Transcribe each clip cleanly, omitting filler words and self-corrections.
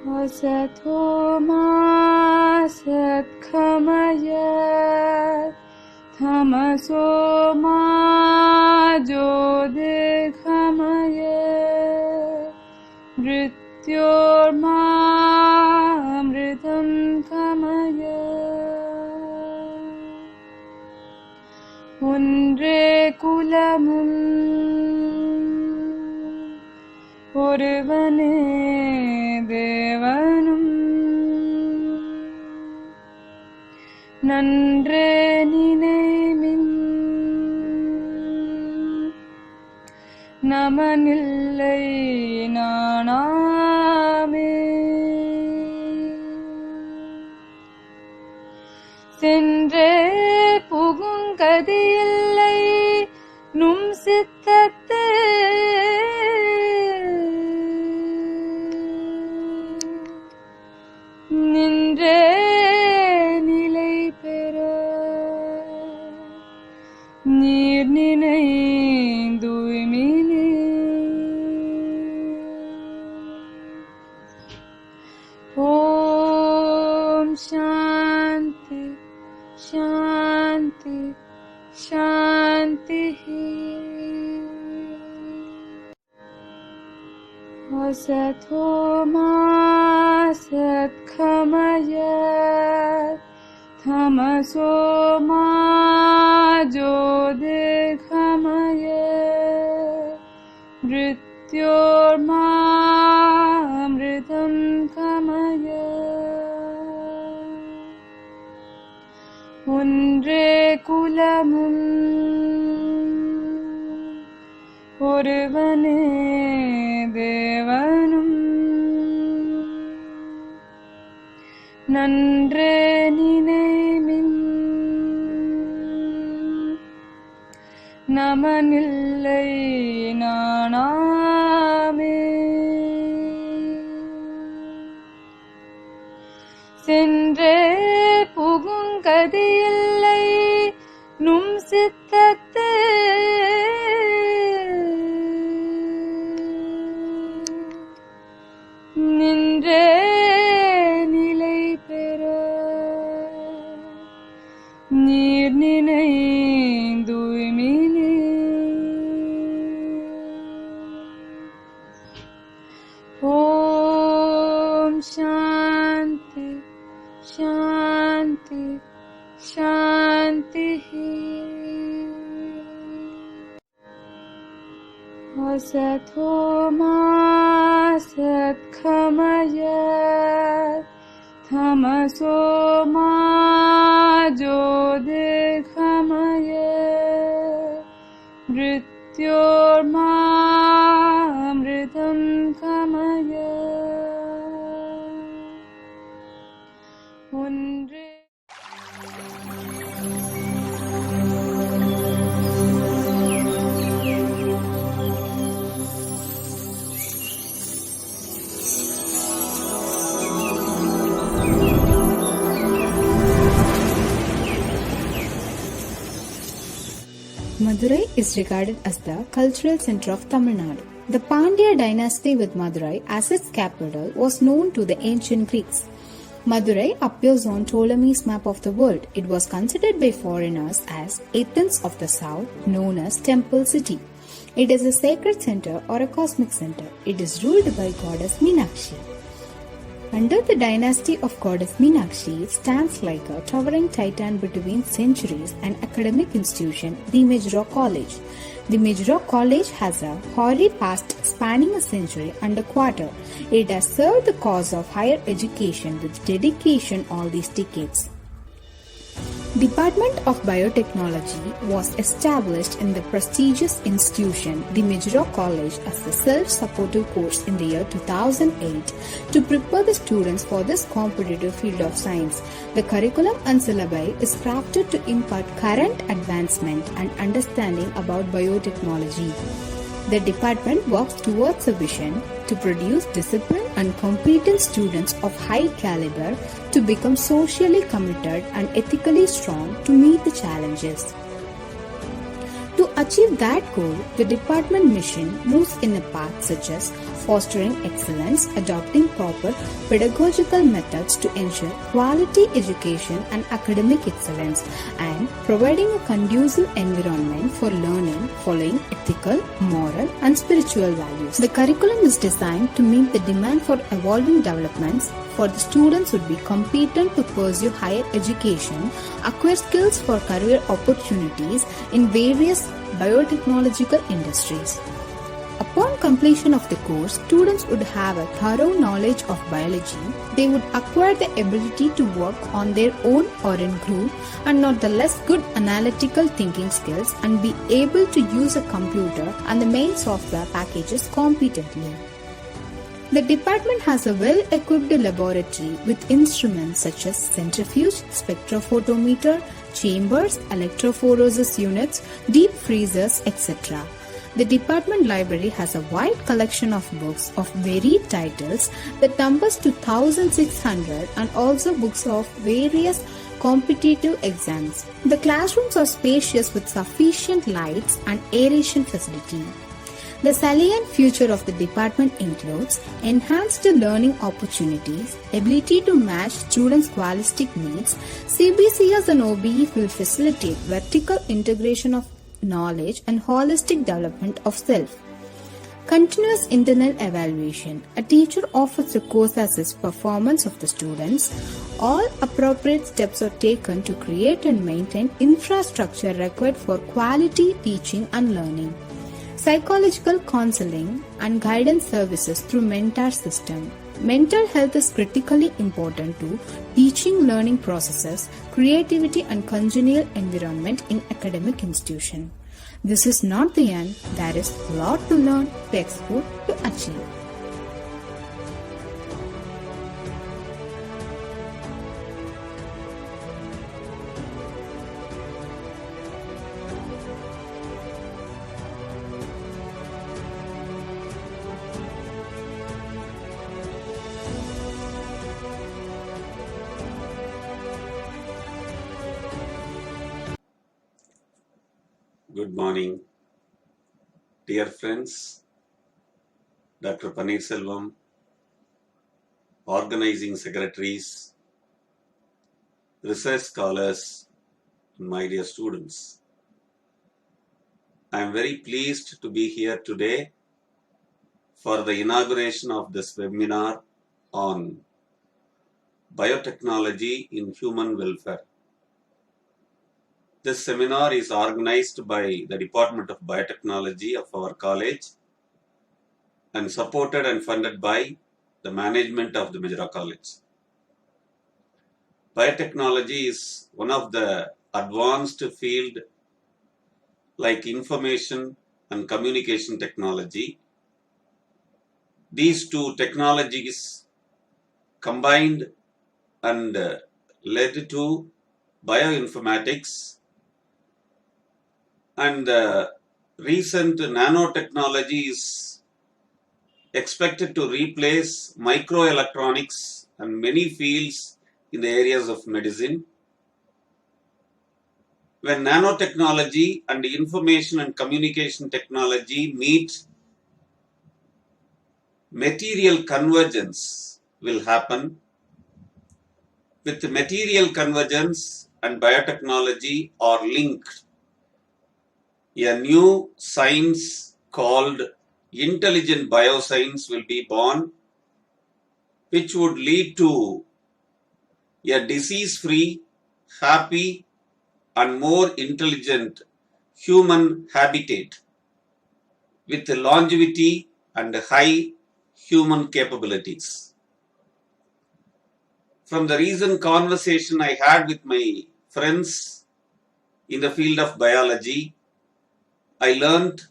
असतो मा सत्खमय तमसो मा ज्योतिर्गमय मृत्योर्मामृतं गमय ஒன்றே குலமும் ஒருவனே தேவனும் நன்றே நினைமின் நமனில்லை நானாமே சென்றே புகுங்கதியில்லை நும் சித்தத்தே நின்றே நிலை பெற நீர் நினைந்துய்மினே ஓம் சாந்தி शांति शांति असतो मा सत्खमय तमसो मा ज्योतिर्गमय मृत्योर्मामृतं गमय ஒன்றே குலமும் ஒருவனே தேவனும் நன்றே நினைமின் நமனில்லை நானாமே சென்றே புகுங்கதியில்லை நும் சித்தத்தே நின்றே நிலை பெற நீர் நினைந்துய்மினே ஓம் சாந்தி शांति शांति असतो मा सत्खमय तमसो मा ज्योतिर्गमय मृत्योर्मामृतं गमय ஒன்றே Madurai is regarded as the cultural center of Tamil Nadu. The Pandya dynasty with Madurai as its capital was known to the ancient Greeks. Madurai appears on Ptolemy's map of the world. It was considered by foreigners as Athens of the south, known as Temple City. It is a sacred center or a cosmic center. It is ruled by goddess Meenakshi. Under the dynasty of goddess Meenakshi stands like a towering titan between centuries an academic institution, the Major College. The Major College has a hoary past spanning a century and a quarter. It has served the cause of higher education with dedication all these decades. Department of Biotechnology was established in the prestigious institution, the Major College, as a self-supportive course in the year 2008 to prepare the students for this competitive field of science. The curriculum and syllabi is crafted to impart current advancement and understanding about biotechnology. The department works towards a vision to produce disciplined and competent students of high caliber to become socially committed and ethically strong to meet the challenges. To achieve that goal, the department mission moves in a path such as fostering excellence, adopting proper pedagogical methods to ensure quality education and academic excellence, and providing a conducive environment for learning following ethical, moral, and spiritual values. The curriculum is designed to meet the demand for evolving developments for the students would be competent to pursue higher education, acquire skills for career opportunities in various biotechnological industries. Upon completion of the course, students would have a thorough knowledge of biology. They would acquire the ability to work on their own or in group, and not the less good analytical thinking skills, and be able to use a computer and the main software packages competently. The department has a well-equipped laboratory with instruments such as centrifuge, spectrophotometer, chambers, electrophoresis units, deep freezers, etc. The department library has a wide collection of books of varied titles that numbers to 1600, and also books of various competitive exams. The classrooms are spacious with sufficient lights and aeration facility. The salient feature of the department includes enhanced learning opportunities, ability to match students' scholastic needs. CBCS and OBE will facilitate vertical integration of knowledge and holistic development of self. Continuous internal evaluation. A teacher offers a course assess performance of the students. All appropriate steps are taken to create and maintain infrastructure required for quality teaching and learning. Psychological counseling and guidance services through mentor system. Mental health is critically important to teaching learning processes, creativity and congenial environment in academic institution. This is not the end. There is a lot to learn, to explore, to achieve. Good morning, dear friends. Dr. Paneerselvam, organizing secretaries, research scholars, and my dear students. I am very pleased to be here today for the inauguration of this webinar on biotechnology in human welfare. This seminar is organized by the Department of Biotechnology of our college and supported and funded by the management of the Majra College. Biotechnology is one of the advanced field like information and communication technology. These two technologies combined and led to bioinformatics, and recent nanotechnology is expected to replace microelectronics and many fields in the areas of medicine. When nanotechnology and information and communication technology meet, material convergence will happen. With material convergence and biotechnology are linked, a new science called intelligent bioscience will be born, which would lead to a disease-free, happy, and more intelligent human habitat with longevity and high human capabilities. From the recent conversation I had with my friends in the field of biology, I learned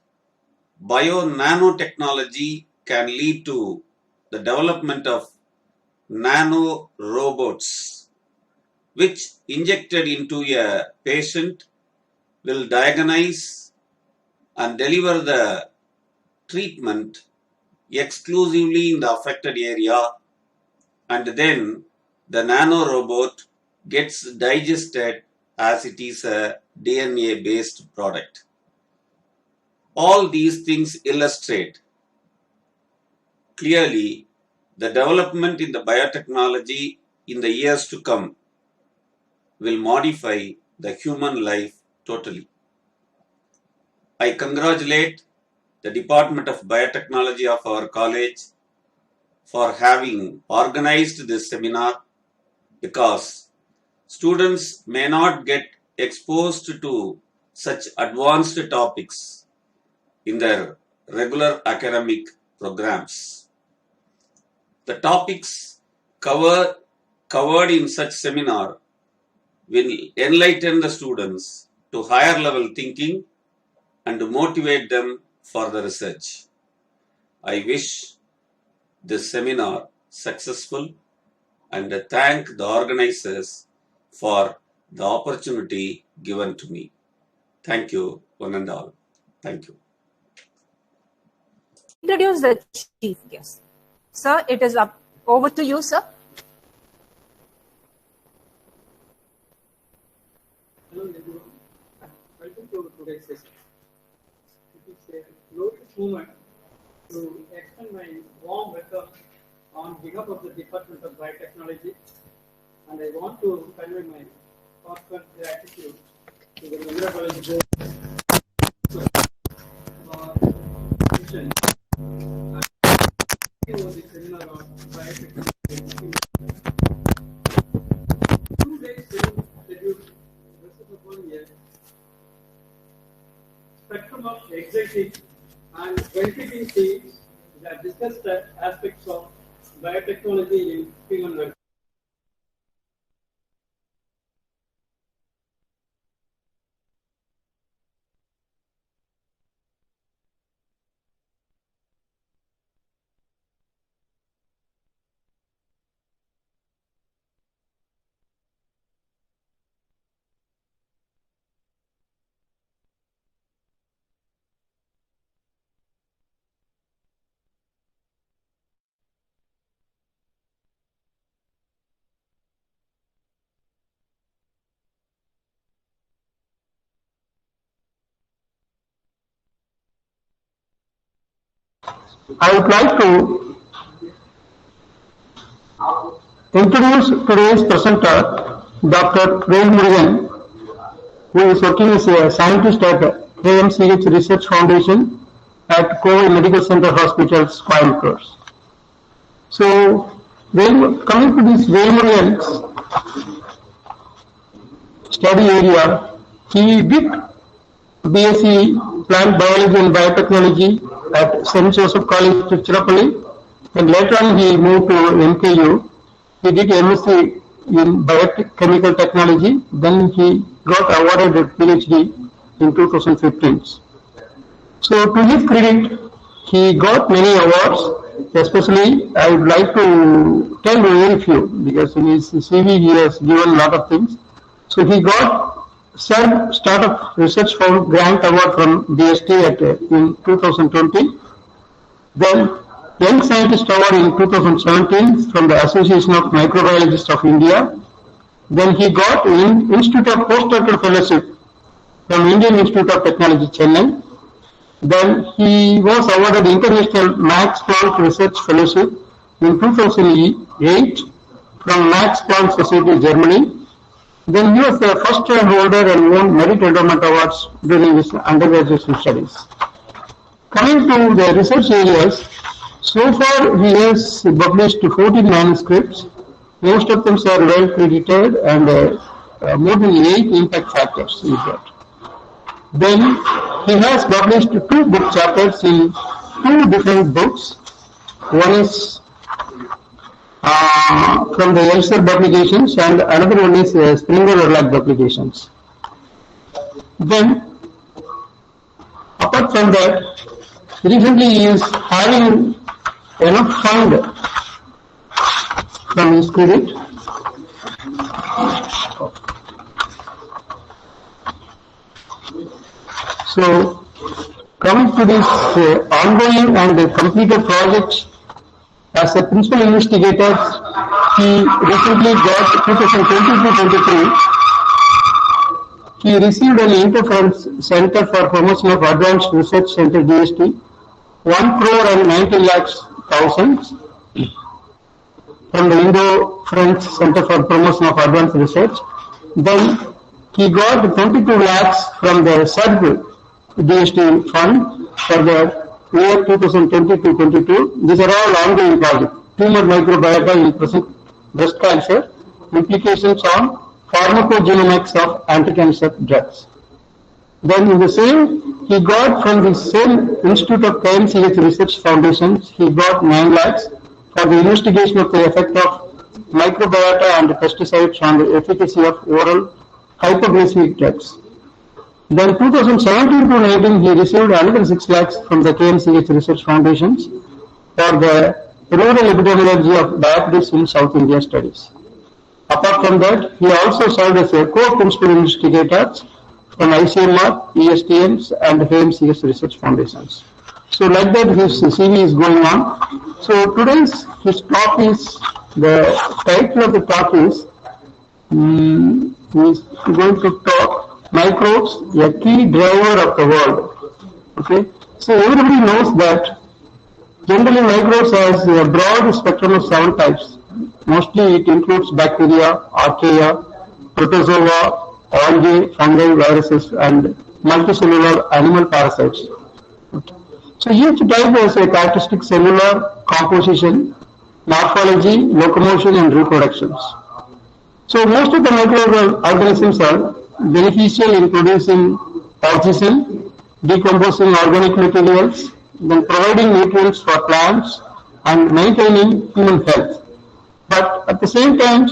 bio-nanotechnology can lead to the development of nano robots, which injected into a patient will diagnose and deliver the treatment exclusively in the affected area, and then the nano robot gets digested as it is a DNA based product. All these things illustrate clearly the development in the biotechnology in the years to come will modify the human life totally. I congratulate the Department of Biotechnology of our college for having organized this seminar, because students may not get exposed to such advanced topics in their regular academic programs. The topics covered in such seminar will enlighten the students to higher level thinking and motivate them for the research. I wish this seminar successful and thank the organizers for the opportunity given to me. Thank you, one and all. Thank you. Introduce the chief guest. Sir, it is up over to you, sir. Hello everyone, welcome to today's session. It is a glorious moment to extend my warm welcome on behalf of the Department of Biotechnology, and I want to convey my heartfelt gratitude to the Mahindra College Board for mission and over the seminar on biotechnology. 2 days scheduled. Spectrum of exciting and benefiting themes that discuss the aspects of biotechnology in human welfare. I would like to introduce today's presenter, Dr. Velmurugan, who is working as a scientist at AMCH Research Foundation at Kovai Medical Center Hospitals, Coimbatore. So, coming to this Velmurugan's study area, he did BSc Plant Biology and Biotechnology at St. Joseph College, Tiruchirappalli, and later on he moved to MKU. He did MSc in Biochemical Technology, then he got awarded a PhD in 2015. So to his credit, he got many awards, especially I would like to tell you very few, because in his CV he has given a lot of things. So he got SERB Startup Research Fund Grant Award from DST in 2020. Then Young Scientist Award in 2017 from the Association of Microbiologists of India. Then he got Institute of Postdoctoral Fellowship from Indian Institute of Technology, Chennai. Then he was awarded International Max Planck Research Fellowship in 2008 from Max Planck Society, Germany. Then he was the first time holder and won Merit Endowment Awards during his undergraduate studies. Coming to the research areas, so far he has published 14 manuscripts. Most of them are well credited, and more than 8 impact factors he got. Then he has published 2 book chapters in 2 different books. One is from the Elsevier publications, and another one is Springer-Verlag publications. Then, apart from that, recently he is having enough fund from his credit. So, coming to this ongoing and completed projects, as a principal investigator, he recently got 2022-23. He received an Interference Center for Promotion of Advanced Research Center (DST), 1 crore and 90 lakhs thousands from the Indo-French Center for Promotion of Advanced Research. Then he got 22 lakhs from the SADG DST fund for the year 2020-22. These are all ongoing projects. Tumor microbiota in present breast cancer, implications on pharmacogenomics of anti-cancer drugs. Then in the same, he got from the same Institute of KMCH Research Foundations, he got 9 lakhs for the investigation of the effect of microbiota and pesticides on the efficacy of oral hypoglycemic drugs. Then 2017-19, he received another 6 lakhs from the KMCH Research Foundations for the rural epidemiology of diabetes in South India studies. Apart from that, he also served as a co-principal investigator from ICMR, ESTMs, and KMCH Research Foundations. So like that, his CV is going on. So today's his talk is, the title of the talk is, he is going to talk microbes, a key driver of the world. Okay, so everybody knows that generally microbes has a broad spectrum of 7 types. Mostly it includes bacteria, archaea, protozoa, algae, fungi, viruses, and multicellular animal parasites. Okay. So each type has a characteristic cellular composition, morphology, locomotion, and reproductions. So most of the microorganisms are beneficial in producing oxygen, decomposing organic materials, then providing nutrients for plants, and maintaining human health. But at the same time,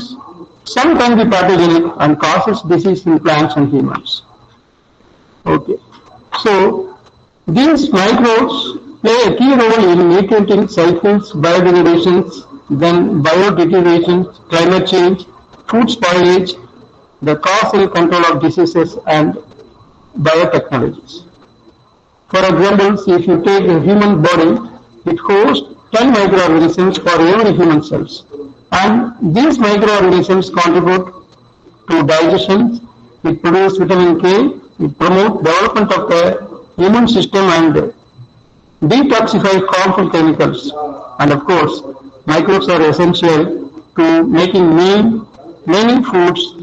some can be pathogenic and causes disease in plants and humans. Okay. So these microbes play a key role in nutrient cycles, biodegradations, then biodeterioration, climate change, food spoilage, the cause and control of diseases, and biotechnologies. For example, if you take the human body, it hosts 10 microorganisms for every human cells. And these microorganisms contribute to digestion, it produces vitamin K, it promotes development of the immune system and detoxify harmful chemicals. And of course, microbes are essential to making many foods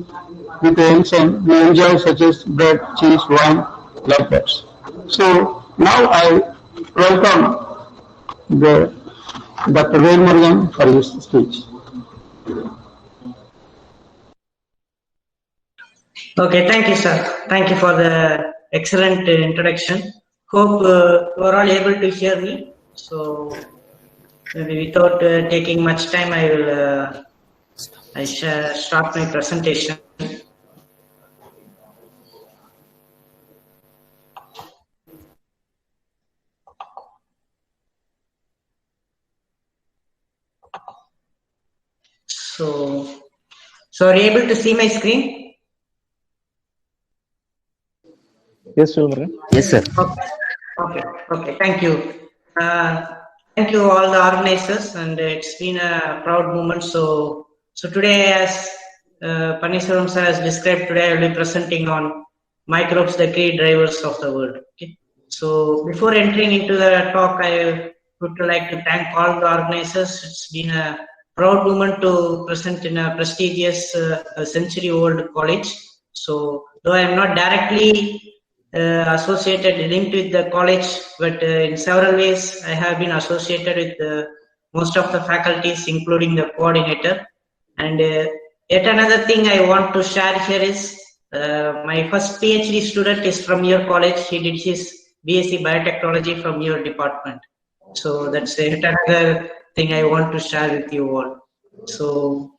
with the enzyme we enjoy, such as bread, cheese, wine, like that. So now I welcome Dr. Velmurugan for his speech. Okay, thank you, sir. Thank you for the excellent introduction. Hope you are all able to hear me. So maybe without taking much time, I will start my presentation. So are you able to see my screen? Yes, sir. Yes, sir. Okay. Thank you. Thank you all the organizers, and it's been a proud moment. So today, as Paneeswaran sir has described, today I will be presenting on microbes, the key drivers of the world. Okay. So before entering into the talk, I would like to thank all the organizers. It's been a proud moment to present in a prestigious century-old college. So though I am not directly associated, linked with the college, but in several ways I have been associated with most of the faculties, including the coordinator. And yet another thing I want to share here is my first PhD student is from your college. He did his BSc Biotechnology from your department. So that's yet another thing I want to share with you all. So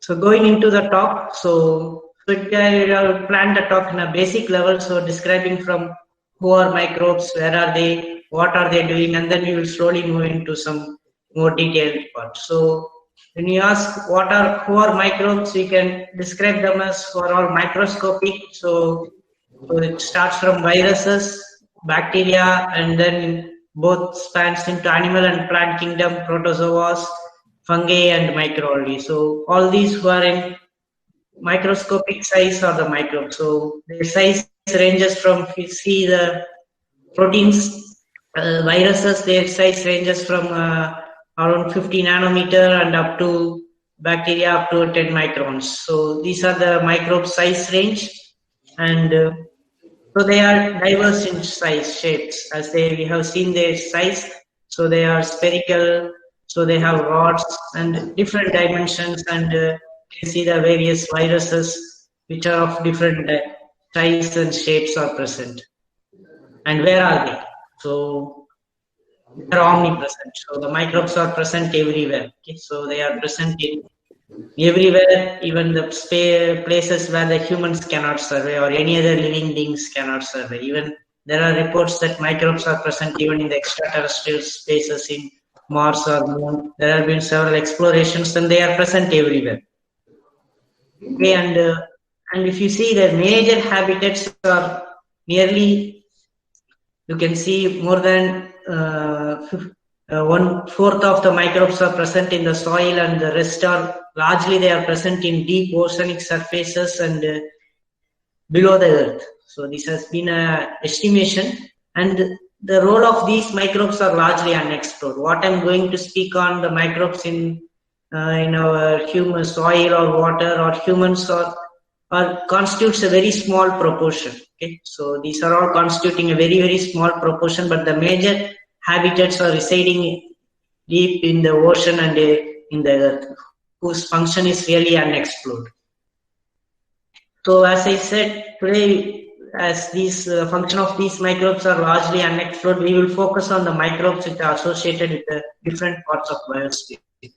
going into the talk, so I will plan the talk in a basic level, so describing from who are microbes, where are they, what are they doing, and then we will slowly move into some more detailed parts. So when you ask who are microbes, we can describe them as for all microscopic. So it starts from viruses, bacteria, and then both spans into animal and plant kingdom, protozoas, fungi, and microalgae. So all these who are in microscopic size are the microbes. So their size ranges from, if you see the proteins, viruses, their size ranges from around 50 nanometer and up to bacteria up to 10 microns. So these are the microbe size range, and so they are diverse in size, shapes, as we have seen their size. So they are spherical, so they have rods and different dimensions, and you can see the various viruses which are of different size and shapes are present. And where are they? So they are omnipresent. So the microbes are present everywhere. Okay? So they are present in everywhere, even the places where the humans cannot survey or any other living beings cannot survey. Even there are reports that microbes are present even in the extraterrestrial spaces in Mars or Moon. There have been several explorations, and they are present everywhere. Okay, and if you see, the major habitats are nearly, you can see more than 1/4 of the microbes are present in the soil, and the rest are largely they are present in deep oceanic surfaces and below the earth. So this has been an estimation, and the role of these microbes are largely unexplored. What I'm going to speak on the microbes in our human soil or water or humans or constitutes a very small proportion. Okay, so these are all constituting a very, very small proportion, but the major habitats are residing deep in the ocean and in the earth, whose function is really unexplored. So as I said, today, as these function of these microbes are largely unexplored, we will focus on the microbes which are associated with the different parts of biosphere. If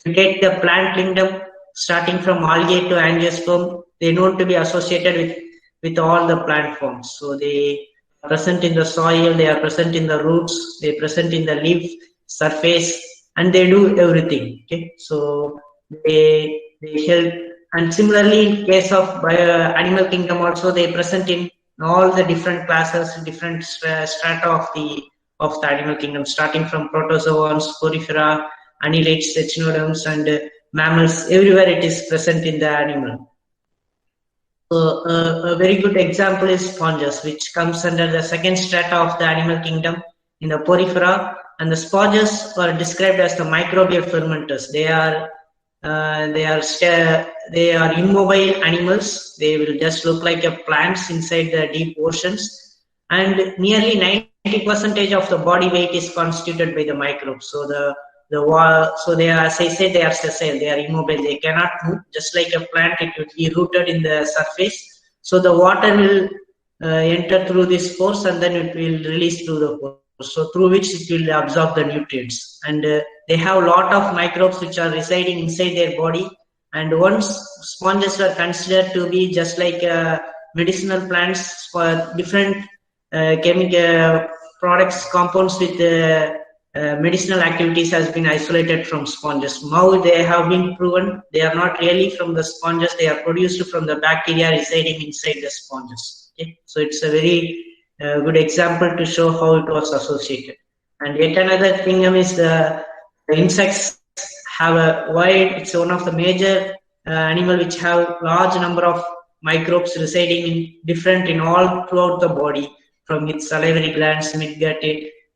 you take the plant kingdom, starting from algae to angiosperm, they are known to be associated with all the plant forms. So they are present in the soil, they are present in the roots, they are present in the leaf surface, and they do everything. Okay, so they help. And similarly, in case of animal kingdom, also they are present in all the different classes, different strata of the animal kingdom, starting from protozoans, porifera, annelids, echinoderms, and mammals. Everywhere it is present in the animal. So a very good example is sponges, which comes under the second strata of the animal kingdom in the porifera. And the sponges are described as the microbial fermenters. They are immobile animals. They will just look like plants inside the deep oceans, and nearly 90% of the body weight is constituted by the microbes. So so they are, as I said, they are sessile. They are immobile. They cannot move. Just like a plant, it will be rooted in the surface. So the water will enter through this pores, and then it will release through the pores. So through which it will absorb the nutrients, and they have a lot of microbes which are residing inside their body. And once sponges were considered to be just like medicinal plants for different chemical products, compounds with medicinal activities has been isolated from sponges. Now they have been proven they are not really from the sponges, they are produced from the bacteria residing inside the sponges. Okay? So it's a very good example to show how it was associated. And yet another thing is the insects have it's one of the major animal which have large number of microbes residing in all throughout the body, from its salivary glands, mid-gut,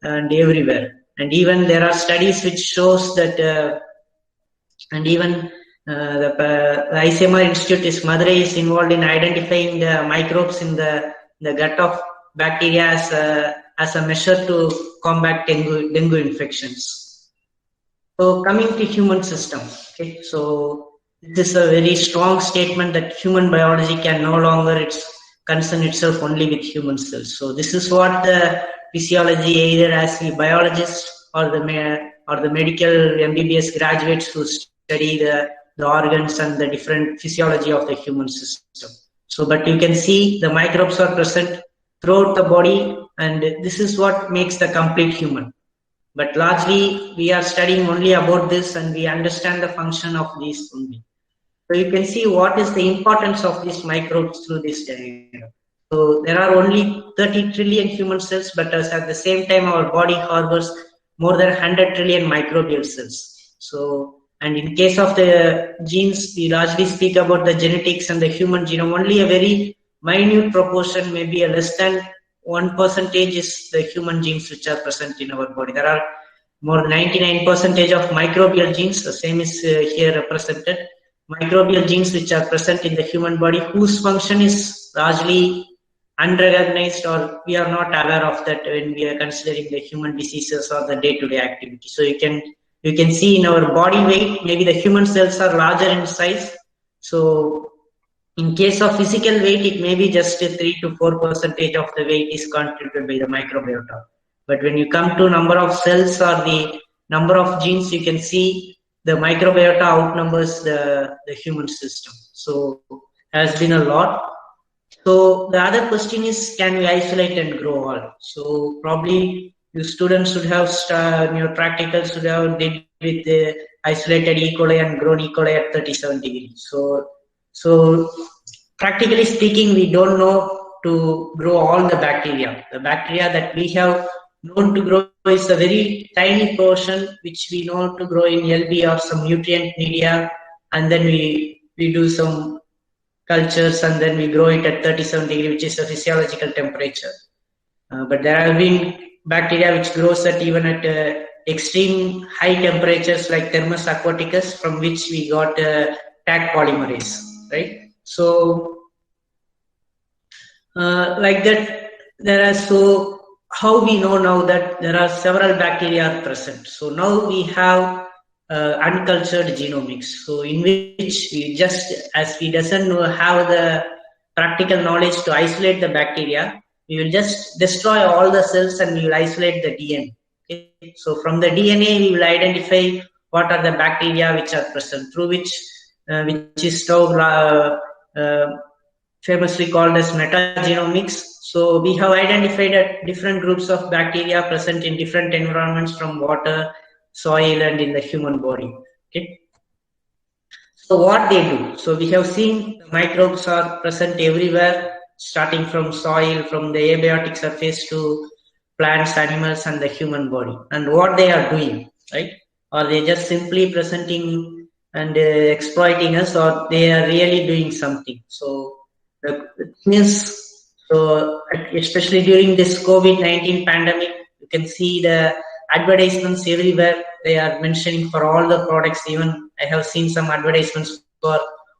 and everywhere. And even there are studies which shows that, and even the ICMR Institute is Madurai is involved in identifying the microbes in the gut of bacteria as a measure to combat dengue infections. So coming to human system, okay, so this is a very strong statement that human biology can no longer concern itself only with human cells. So this is what the physiology, either as the biologists or the medical MBBS graduates who study the organs and the different physiology of the human system. So, but you can see the microbes are present throughout the body, and this is what makes the complete human. But largely we are studying only about this, and we understand the function of these only. So you can see what is the importance of these microbes through this diagram. So there are only 30 trillion human cells, but at the same time our body harbors more than 100 trillion microbial cells. So, and in case of the genes, we largely speak about the genetics and the human genome. Only a very minute proportion, maybe a less than 1% is the human genes which are present in our body. There are more than 99% of microbial genes. The same is here represented. Microbial genes which are present in the human body, whose function is largely unrecognized, or we are not aware of that when we are considering the human diseases or the day-to-day activity. So you can see in our body weight, maybe the human cells are larger in size. So in case of physical weight, it may be just 3 to 4% of the weight is contributed by the microbiota. But when you come to number of cells or the number of genes, you can see the microbiota outnumbers the human system. So has been a lot. So the other question is, can we isolate and grow all? So probably you students should have your practicals should have did with the isolated E. coli and grown E. coli at 37 degrees. So practically speaking, we don't know to grow all the bacteria. The bacteria that we have known to grow is a very tiny portion which we know to grow in LB or some nutrient media, and then we do some cultures and then we grow it at 37 degrees, which is a physiological temperature. But there have been bacteria which grows at even at extreme high temperatures like Thermus aquaticus, from which we got Taq polymerase, right? So like that, so how we know now that there are several bacteria present? So now we have uncultured genomics, so in which we just, as we doesn't have the practical knowledge to isolate the bacteria, we will just destroy all the cells and we will isolate the DNA. Okay? So from the DNA, we will identify what are the bacteria which are present, through which is now famously called as metagenomics. So we have identified different groups of bacteria present in different environments, from water, soil, and in the human body. Okay. So what they do? So we have seen the microbes are present everywhere, starting from soil, from the abiotic surface to plants, animals, and the human body. And what they are doing, right? Are they just simply presenting and exploiting us, or they are really doing something? So the thing is, so especially during this COVID-19 pandemic, you can see the advertisements everywhere. They are mentioning for all the products. Even I have seen some advertisements for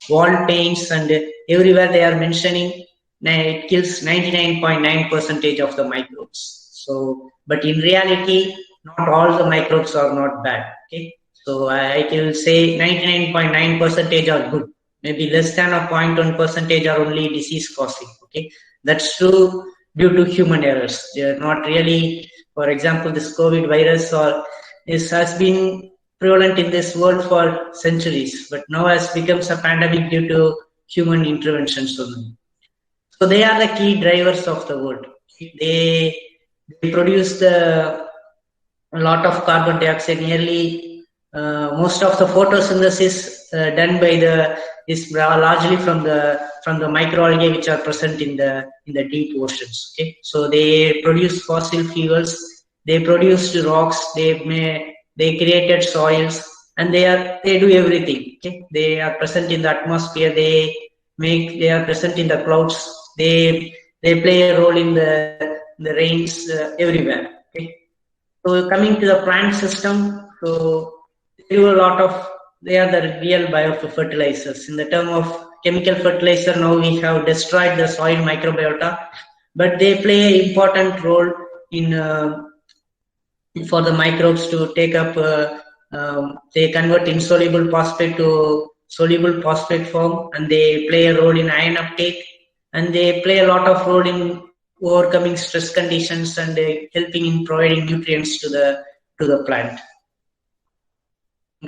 wall paints, and everywhere they are mentioning it kills 99.9% of the microbes. So, but in reality, not all the microbes are not bad. Okay, so I will say 99.9% are good. Maybe less than a 0.1% are only disease causing. Okay, that's true due to human errors. They are not really. For example, this COVID virus has been prevalent in this world for centuries, but now has become a pandemic due to human interventions only. So they are the key drivers of the world. They produce a lot of carbon dioxide. Nearly most of the photosynthesis done by is largely from the microalgae which are present in the deep oceans. Okay, so they produce fossil fuels, they produced rocks, they created soils, and they do everything. Okay, they are present in the atmosphere, they are present in the clouds, they play a role in the rains everywhere. Okay, so coming to the plant system, so they do a lot of. They are the real biofertilizers. In the term of chemical fertilizer, now we have destroyed the soil microbiota, but they play an important role in for the microbes to take up. They convert insoluble phosphate to soluble phosphate form, and they play a role in ion uptake, and they play a lot of role in overcoming stress conditions and helping in providing nutrients to the plant.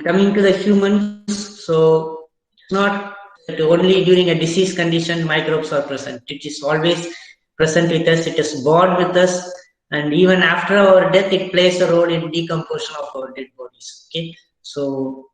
Coming to the humans, so it's not only during a disease condition microbes are present. It is always present with us. It is born with us, and even after our death, it plays a role in decomposition of our dead bodies. Okay, so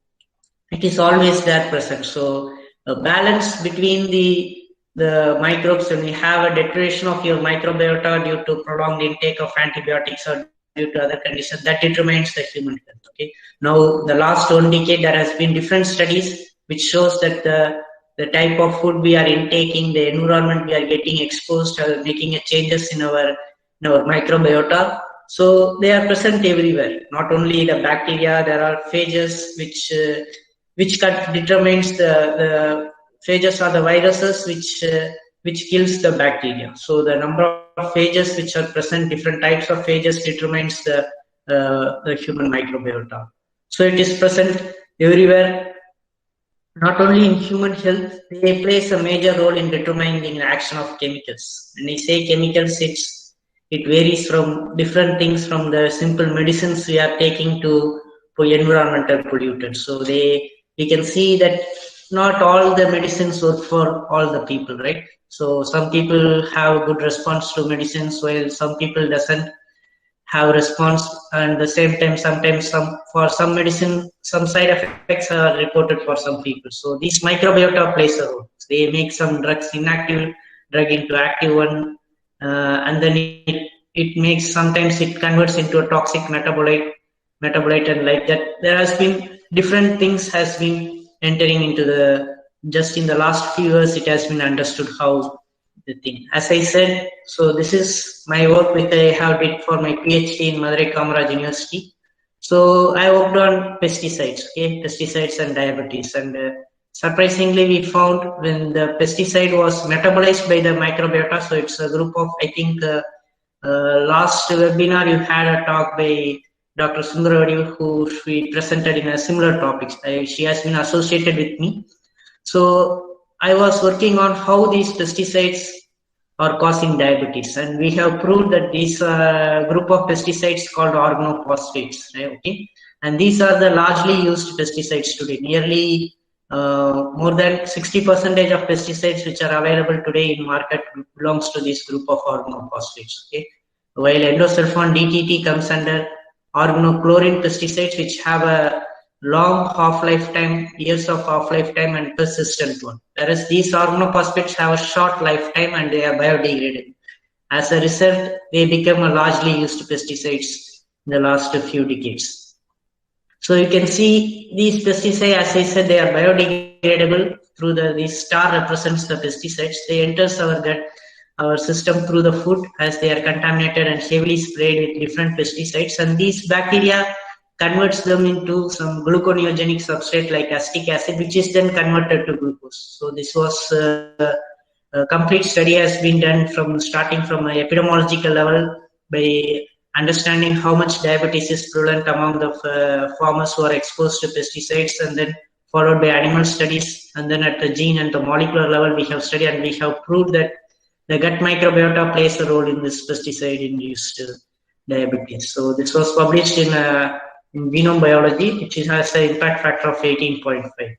it is always there present. So a balance between the microbes, when we have a deterioration of your microbiota due to prolonged intake of antibiotics or due to other conditions, that determines the human health. Okay. Now, the last 1 decade, there has been different studies which shows that the type of food we are intaking, the environment we are getting exposed, are making changes in our microbiota. So they are present everywhere. Not only the bacteria, there are phages which determines the phages are the viruses which kills the bacteria. So the number of phages which are present, different types of phages determines the human microbiota. So it is present everywhere. Not only in human health, they plays a major role in determining the action of chemicals. When I say chemicals, it varies from different things, from the simple medicines we are taking to environmental pollutants. So we can see that not all the medicines work for all the people, right? So some people have good response to medicines, while some people doesn't have response, and at the same time sometimes for some medicine some side effects are reported for some people. So this microbiota plays a role. They make some drugs, inactive drug into active one, and then it makes, sometimes it converts into a toxic metabolite, and like that there has been different things has been entering into just in the last few years it has been understood how the thing. As I said, so this is my work which I have did for my PhD in Madurai Kamaraj University. So I worked on pesticides, pesticides and diabetes, and surprisingly we found when the pesticide was metabolized by the microbiota, so it's a group of, I think last webinar you had a talk by Dr. Sundaravadi, who we presented in a similar topic. She has been associated with me. So I was working on how these pesticides are causing diabetes, and we have proved that these group of pesticides called organophosphates, right? Okay, and these are the largely used pesticides today. Nearly more than 60% of pesticides which are available today in market belongs to this group of organophosphates. Okay, while endosulfan DDT comes under organochlorine pesticides, which have a long half-life time, years of half-life time, and persistent one. Whereas these organophosphates have a short lifetime and they are biodegradable. As a result, they become a largely used pesticides in the last few decades. So you can see these pesticides, as I said, they are biodegradable through this star represents the pesticides. They enter our gut, our system through the food as they are contaminated and heavily sprayed with different pesticides, and these bacteria converts them into some gluconeogenic substrate like acetic acid, which is then converted to glucose. So this was a complete study has been done starting from an epidemiological level by understanding how much diabetes is prevalent among the farmers who are exposed to pesticides, and then followed by animal studies, and then at the gene and the molecular level we have studied, and we have proved that the gut microbiota plays a role in this pesticide-induced diabetes. So this was published in Genome Biology, which has an impact factor of 18.5.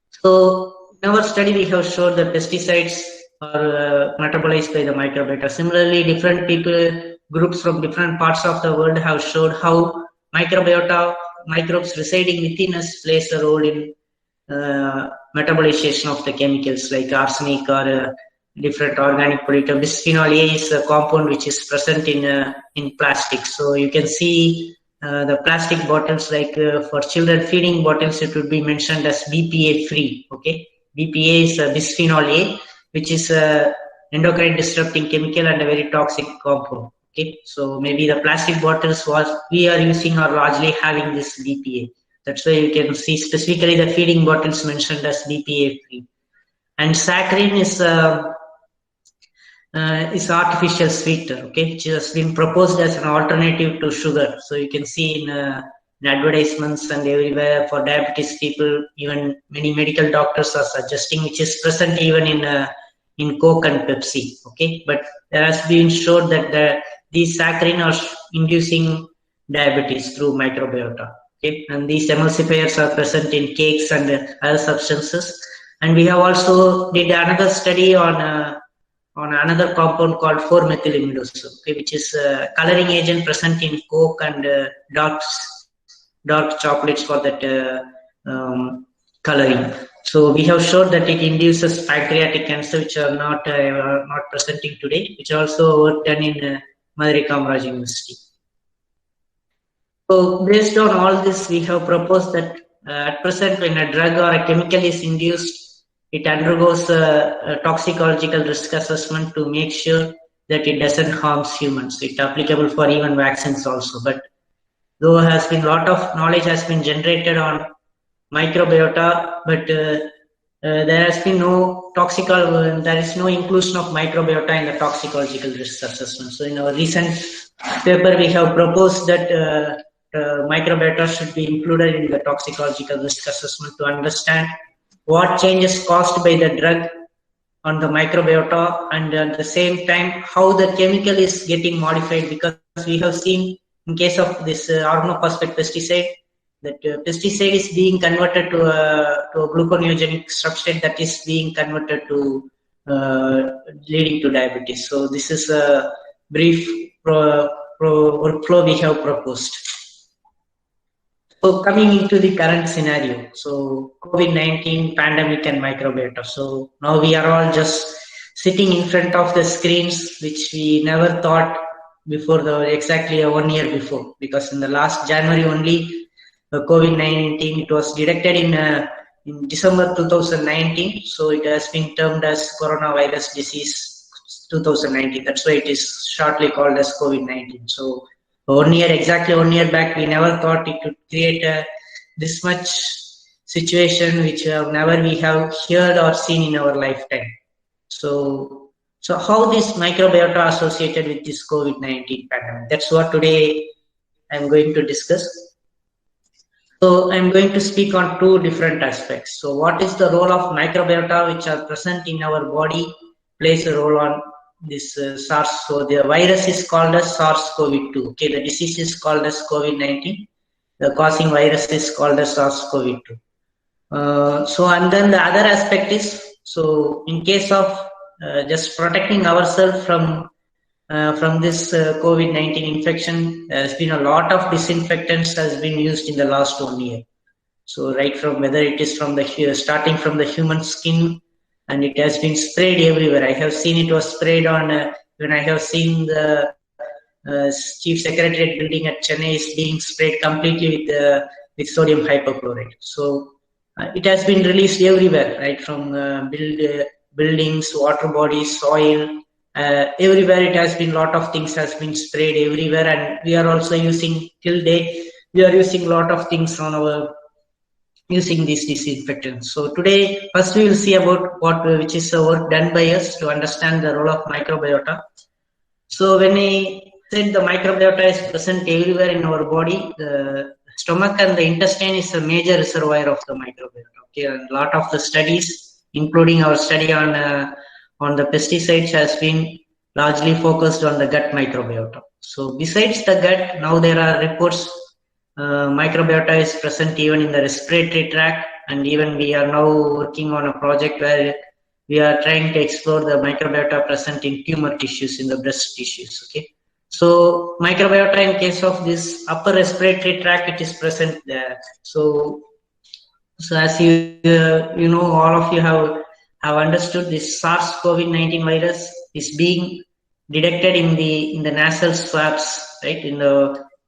So in our study, we have showed that pesticides are metabolized by the microbiota. Similarly, different groups from different parts of the world have showed how microbes residing within us plays a role in metabolization of the chemicals like arsenic or different organic pollutant. Bisphenol A is a compound which is present in plastic. So you can see the plastic bottles, like for children feeding bottles, it would be mentioned as BPA free. Okay, BPA is bisphenol A, which is a endocrine disrupting chemical and a very toxic compound. Okay, so maybe the plastic bottles we are using are largely having this BPA. That's why you can see specifically the feeding bottles mentioned as BPA free. And saccharin is artificial sweetener, okay, which has been proposed as an alternative to sugar. So you can see in advertisements and everywhere for diabetes people, even many medical doctors are suggesting, which is present even in Coke and Pepsi. Okay, but there has been shown that these saccharin are inducing diabetes through microbiota. Okay, and these emulsifiers are present in cakes and other substances. And we have also did another study on another compound called 4-methylimidazole, okay, which is a coloring agent present in Coke and dark chocolates for that coloring. So we have shown that it induces pancreatic cancer, which are not presenting today, which also work done in Madurai Kamaraj University. So based on all this, we have proposed that at present, when a drug or a chemical is induced, it undergoes a toxicological risk assessment to make sure that it doesn't harm humans. It's applicable for even vaccines also. But though has been lot of knowledge has been generated on microbiota, but there has been no there is no inclusion of microbiota in the toxicological risk assessment. So in our recent paper, we have proposed that microbiota should be included in the toxicological risk assessment to understand what changes caused by the drug on the microbiota, and at the same time how the chemical is getting modified, because we have seen in case of this organophosphate pesticide that pesticide is being converted to a gluconeogenic substrate that is being converted to leading to diabetes. So this is a brief workflow we have proposed. So coming into the current scenario, so COVID-19 pandemic and microbiota. So now we are all just sitting in front of the screens, which we never thought before exactly 1 year before, because in the last January only, COVID-19, it was detected in December 2019. So it has been termed as coronavirus disease 2019. That's why it is shortly called as COVID-19. So exactly 1 year back, we never thought it could create this much situation which we have heard or seen in our lifetime. So how this microbiota associated with this COVID-19 pandemic? That's what today I'm going to discuss. So I'm going to speak on two different aspects. So what is the role of microbiota which are present in our body, plays a role on this SARS. So the virus is called as SARS-CoV-2. Okay, the disease is called as COVID-19. The causing virus is called as SARS-CoV-2. So and then the other aspect is, so in case of just protecting ourselves from this COVID-19 infection, there has been a lot of disinfectants has been used in the last 1 year. So right from whether it is from starting from the human skin, and it has been sprayed everywhere. I have seen it was sprayed on when I have seen the Chief Secretariat building at Chennai is being sprayed completely with sodium hypochlorite. So it has been released everywhere, right from buildings, water bodies, soil, everywhere. It has been lot of things has been sprayed everywhere, and we are also using till date. We are using lot of things on our using these disinfectants. So today, first we will see about which is the work done by us to understand the role of microbiota. So when I said the microbiota is present everywhere in our body, the stomach and the intestine is a major reservoir of the microbiota. Okay, and a lot of the studies, including our study on the pesticides, has been largely focused on the gut microbiota. So besides the gut, now there are reports microbiota is present even in the respiratory tract, and even we are now working on a project where we are trying to explore the microbiota present in tumor tissues, in the breast tissues. Okay, so microbiota in case of this upper respiratory tract, it is present there. So as you know, all of you have understood, this SARS-CoV-19 virus is being detected in the nasal swabs, right?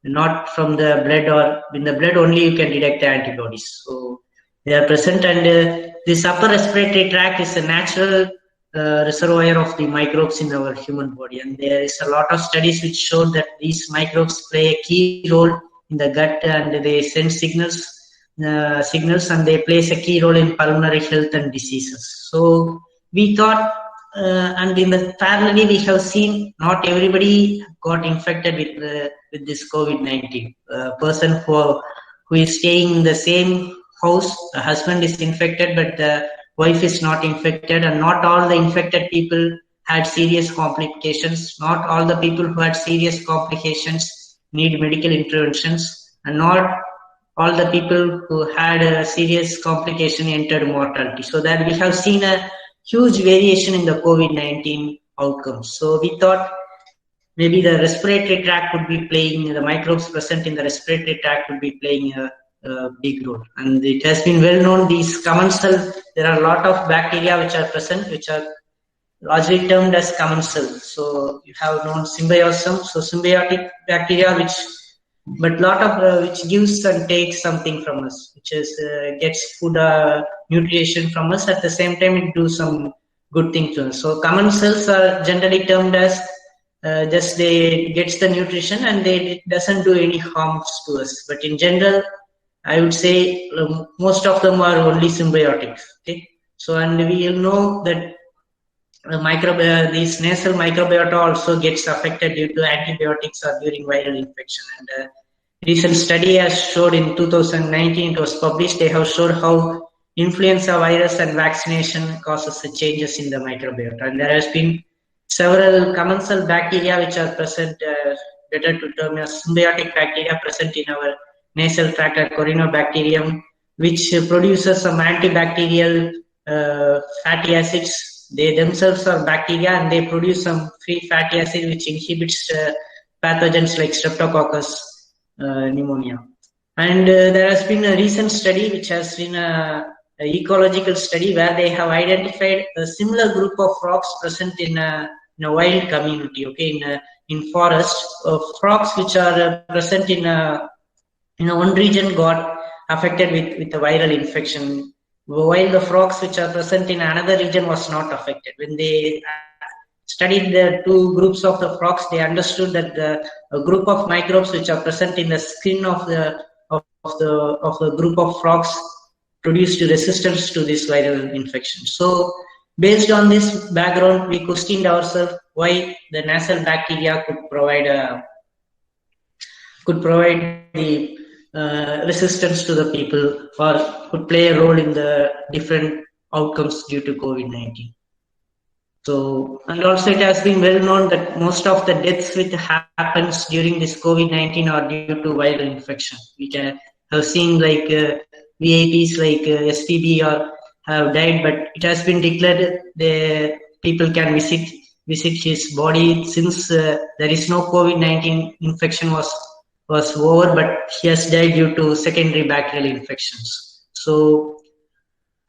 Not from the blood, or in the blood only you can detect the antibodies. So they are present, and this upper respiratory tract is a natural reservoir of the microbes in our human body, and there is a lot of studies which show that these microbes play a key role in the gut, and they send signals, and they plays a key role in pulmonary health and diseases. So we thought, and in the parallelly we have seen not everybody got infected with this COVID-19. A person who is staying in the same house, the husband is infected, but the wife is not infected, and not all the infected people had serious complications. Not all the people who had serious complications need medical interventions, and not all the people who had a serious complication entered mortality. So that we have seen a huge variation in the COVID-19 outcomes. So we thought maybe the respiratory tract would be playing, the microbes present in the respiratory tract would be playing a big role. And it has been well known, these commensal, there are a lot of bacteria which are present, which are largely termed as commensal. So you have known Symbiosum, so symbiotic bacteria, but lot of which gives and takes something from us, which is gets food nutrition from us. At the same time, it do some good things to us. So commensals are generally termed as just they gets the nutrition and it doesn't do any harms to us. But in general, I would say most of them are only symbiotics. Okay, so and we know that this nasal microbiota also gets affected due to antibiotics or during viral infection. And recent study has showed in 2019, it was published, they have showed how influenza virus and vaccination causes the changes in the microbiota. And there has been several commensal bacteria which are present, better to term as symbiotic bacteria present in our nasal tract, and Corynebacterium, which produces some antibacterial fatty acids. They themselves are bacteria and they produce some free fatty acid which inhibits pathogens like Streptococcus pneumonia. And there has been a recent study which has been an ecological study where they have identified a similar group of frogs present in a wild community, okay, in forest. Frogs which are present in one region got affected with a viral infection, while the frogs which are present in another region was not affected. When they studied the two groups of the frogs, they understood that a group of microbes which are present in the skin of the group of frogs produced resistance to this viral infection. So based on this background, we questioned ourselves why the nasal bacteria could provide the resistance to the people, or could play a role in the different outcomes due to COVID-19. So, and also it has been well known that most of the deaths which happens during this COVID-19 are due to viral infection. We can have seen like VIPs like SPB have died, but it has been declared the people can visit his body since there is no COVID-19 infection was over, but he has died due to secondary bacterial infections. So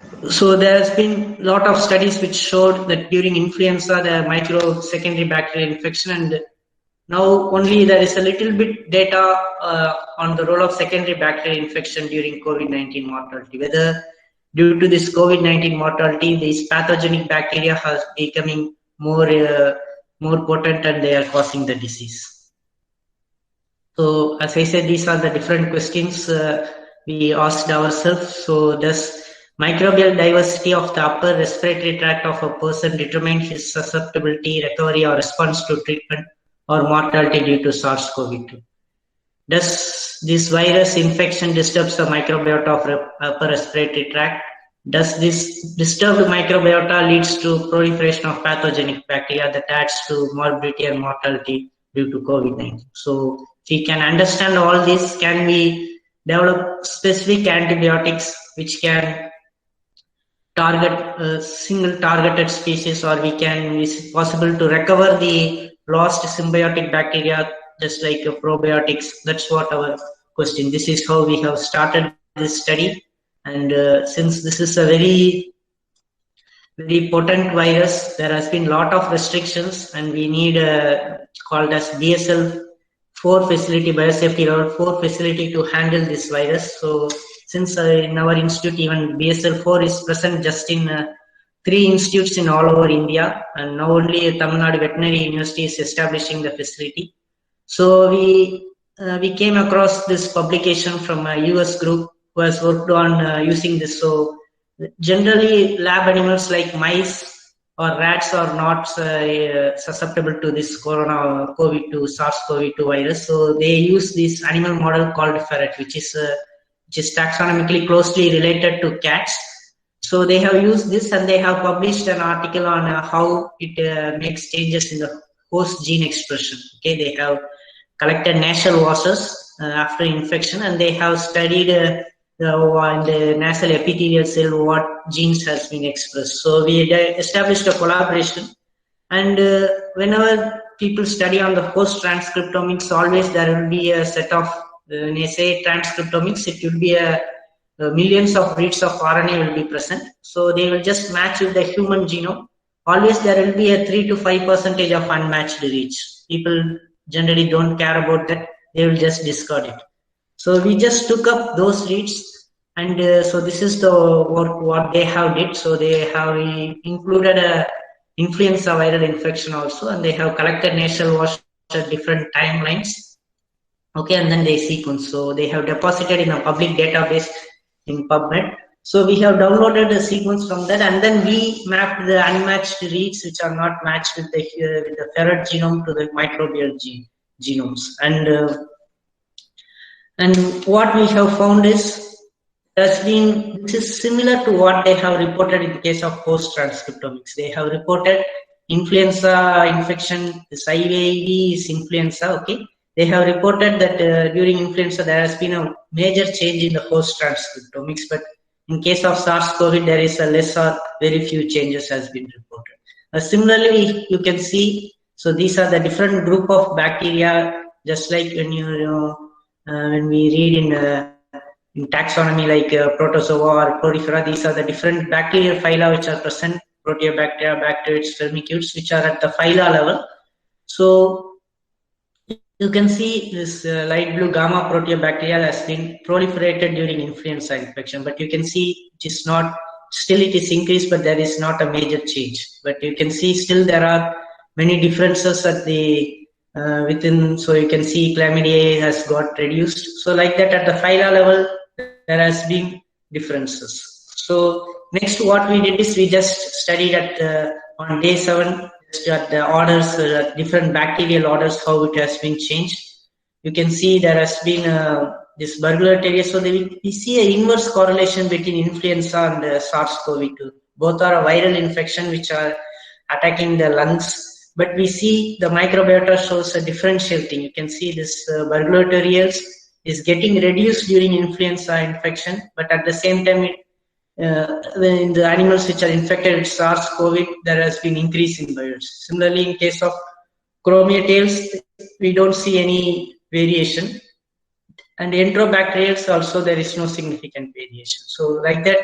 there has been a lot of studies which showed that during influenza the secondary bacterial infection, and now only there is a little bit data on the role of secondary bacterial infection during COVID-19 mortality. Whether due to this COVID-19 mortality, these pathogenic bacteria has becoming more potent and they are causing the disease. So as I said, these are the different questions we asked ourselves. So does microbial diversity of the upper respiratory tract of a person determine his susceptibility, recovery or response to treatment or mortality due to SARS-CoV-2? Does this virus infection disturbs the microbiota of upper respiratory tract? Does this disturbed microbiota leads to proliferation of pathogenic bacteria that adds to morbidity and mortality due to COVID-19? So if we can understand all this, can we develop specific antibiotics which can target a single targeted species, or is it possible to recover the lost symbiotic bacteria just like probiotics? That's what our question. This is how we have started this study. And since this is a very, very potent virus, there has been a lot of restrictions, and we need called as BSL-4 facility, biosafety level 4 facility to handle this virus. So since in our institute, even BSL-4 is present just in 3 institutes in all over India, and now only Tamil Nadu Veterinary University is establishing the facility. So we came across this publication from a US group who has worked on using this. So generally lab animals like mice or rats are not susceptible to this SARS-CoV-2 virus. So they use this animal model called ferret, which is taxonomically closely related to cats. So they have used this, and they have published an article on how it makes changes in the host gene expression. Okay, they have collected nasal washes after infection, and they have studied in the nasal epithelial cell what genes has been expressed. So we established a collaboration, and whenever people study on the host transcriptomics, always there will be a set of when I say transcriptomics, it will be millions of reads of RNA will be present. So they will just match with the human genome. Always there will be a 3 to 5% of unmatched reads. People generally don't care about that. They will just discard it. So we just took up those reads, and so this is the what they have did. So they have included influenza viral infection also, and they have collected nasal wash at different timelines. Okay, and then they sequence. So they have deposited in a public database in PubMed. So we have downloaded a sequence from that, and then we mapped the unmatched reads which are not matched with the ferret genome to the microbial genomes. And what we have found is this is similar to what they have reported in the case of post-transcriptomics. They have reported influenza infection, this IVIV is influenza, okay. They have reported that during influenza there has been a major change in the post-transcriptomics, but in case of SARS-CoV there is a less or very few changes has been reported. Similarly, you can see, so these are the different group of bacteria, just like when when we read in taxonomy like protozoa or porifera, these are the different bacterial phyla which are present, Proteobacteria, Bacteroides, Firmicutes, which are at the phyla level. So you can see this light blue gamma Proteobacteria has been proliferated during influenza infection, but you can see it is not, still it is increased, but there is not a major change. But you can see still there are many differences at the within, so you can see chlamydia has got reduced. So like that at the phyla level, there has been differences. So next what we did is we just studied at on day 7 at the orders, different bacterial orders, how it has been changed. You can see there has been this Burglarteria. So we see an inverse correlation between influenza and SARS-CoV-2. Both are a viral infection which are attacking the lungs. But we see the microbiota shows a differential thing. You can see this Burglarterials is getting reduced during influenza infection, but at the same time, in the animals which are infected with SARS-CoV, there has been increase in virus. Similarly, in case of Chromiatails, we don't see any variation. And Enterobacterials also, there is no significant variation. So like that,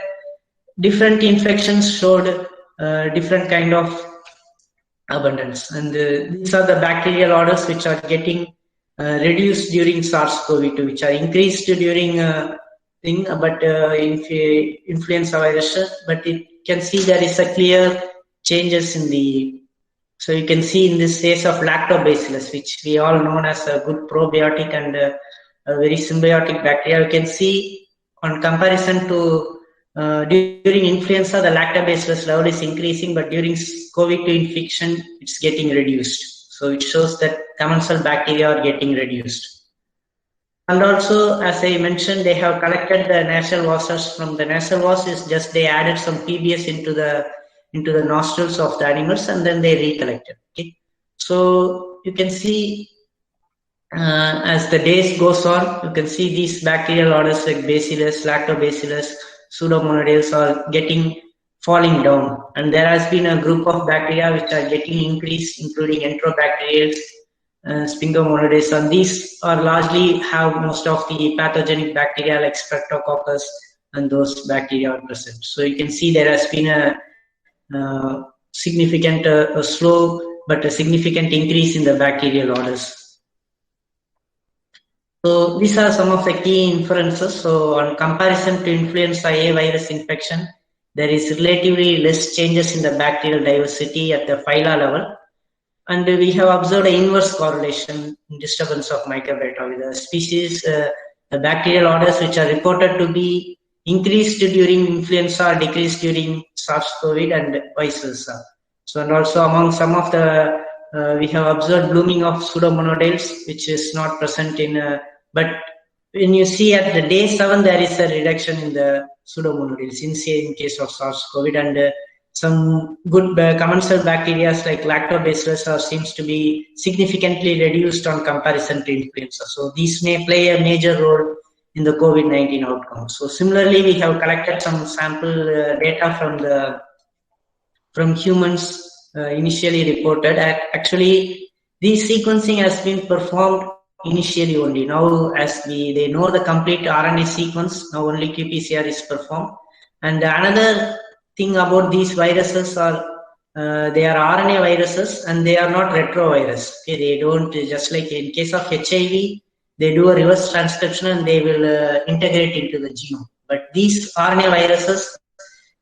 different infections showed different kind of abundance. And these are the bacterial orders which are getting reduced during SARS-CoV-2, which are increased during influenza virus. But you can see there is a clear changes in the, so you can see in this case of Lactobacillus, which we all know as a good probiotic and a very symbiotic bacteria. You can see on comparison to during influenza, the Lactobacillus level is increasing, but during COVID-2 infection, it's getting reduced. So it shows that commensal bacteria are getting reduced. And also, as I mentioned, they have collected the nasal washes from the nasal wash. Is just they added some PBS into the nostrils of the animals, and then they recollected. Okay, so you can see as the days goes on, you can see these bacterial orders like Bacillus, Lactobacillus, Pseudomonadales are falling down, and there has been a group of bacteria which are getting increased, including Enterobacteriales, Sphingomonadales, and these are largely have most of the pathogenic bacteria like Streptococcus, and those bacteria are present. So you can see there has been a significant, a slow but a significant increase in the bacterial orders. So these are some of the key inferences. So on comparison to influenza A virus infection, there is relatively less changes in the bacterial diversity at the phyla level. And we have observed an inverse correlation in disturbance of microbiota with the species, the bacterial orders which are reported to be increased during influenza or decreased during SARS-CoV and vice versa. So, and also among some of the, we have observed blooming of Pseudomonadales, which is not present in, but when you see at the day 7, there is a reduction in the Pseudomonadales in case of SARS-CoV, and some good commensal bacteria like Lactobacillus seems to be significantly reduced on comparison to influenza. So these may play a major role in the COVID-19 outcome. So similarly, we have collected some sample data from humans initially reported. Actually, this sequencing has been performed initially only. Now, as they know the complete RNA sequence, now only qPCR is performed. And another thing about these viruses are they are RNA viruses and they are not retrovirus. Okay, they don't, just like in case of HIV, they do a reverse transcription and they will integrate into the genome. But these RNA viruses,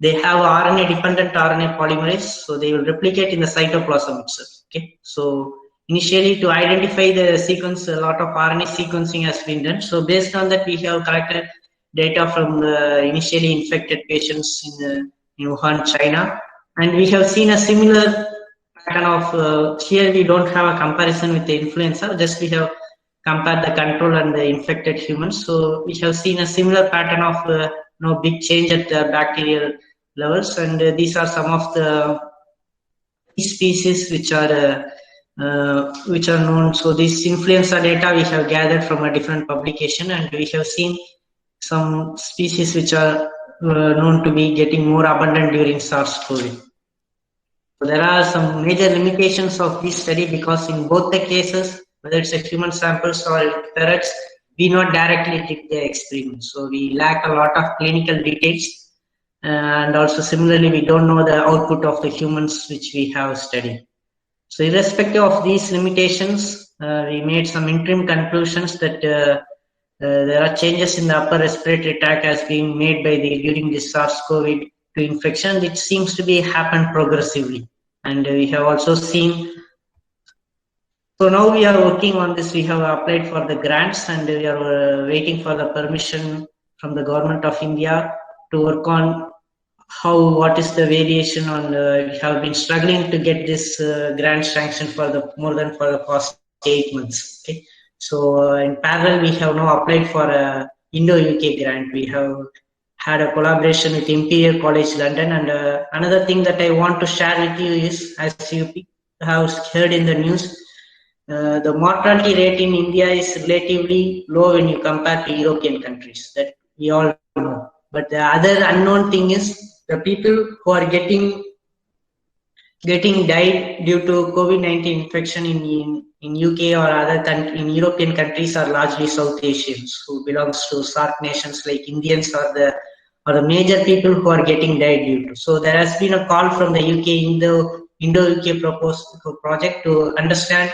they have RNA-dependent RNA polymerase, so they will replicate in the cytoplasm itself. Okay, so initially to identify the sequence, a lot of RNA sequencing has been done. So based on that, we have collected data from the initially infected patients in Wuhan, China, and we have seen a similar pattern of. Here we don't have a comparison with the influenza, just we have compared the control and the infected humans. So we have seen a similar pattern of no big change at the bacterial levels, and these are some of the species which are known. So this influenza data we have gathered from a different publication, and we have seen some species which are known to be getting more abundant during SARS-CoV. So there are some major limitations of this study, because in both the cases, whether it's a human samples or ferrets, we not directly did the experiment. So we lack a lot of clinical details, and also similarly we don't know the output of the humans which we have studied. So irrespective of these limitations, we made some interim conclusions that there are changes in the upper respiratory tract as being made during this SARS-CoV-2 infection, which seems to be happened progressively. And we have also seen. So now we are working on this. We have applied for the grants, and we are waiting for the permission from the government of India to work on what is the variation on. We have been struggling to get this grant sanction for the past 8 months. Okay, so in parallel we have now applied for a Indo-UK grant. We have had a collaboration with Imperial College London, and another thing that I want to share with you is, as you have heard in the news, the mortality rate in India is relatively low when you compare to European countries, that we all know. But the other unknown thing is the people who are getting died due to COVID-19 infection in UK or in European countries are largely South Asians who belongs to SAARC nations, like Indians are the major people who are getting died due to. So there has been a call from the UK Indo-UK project to understand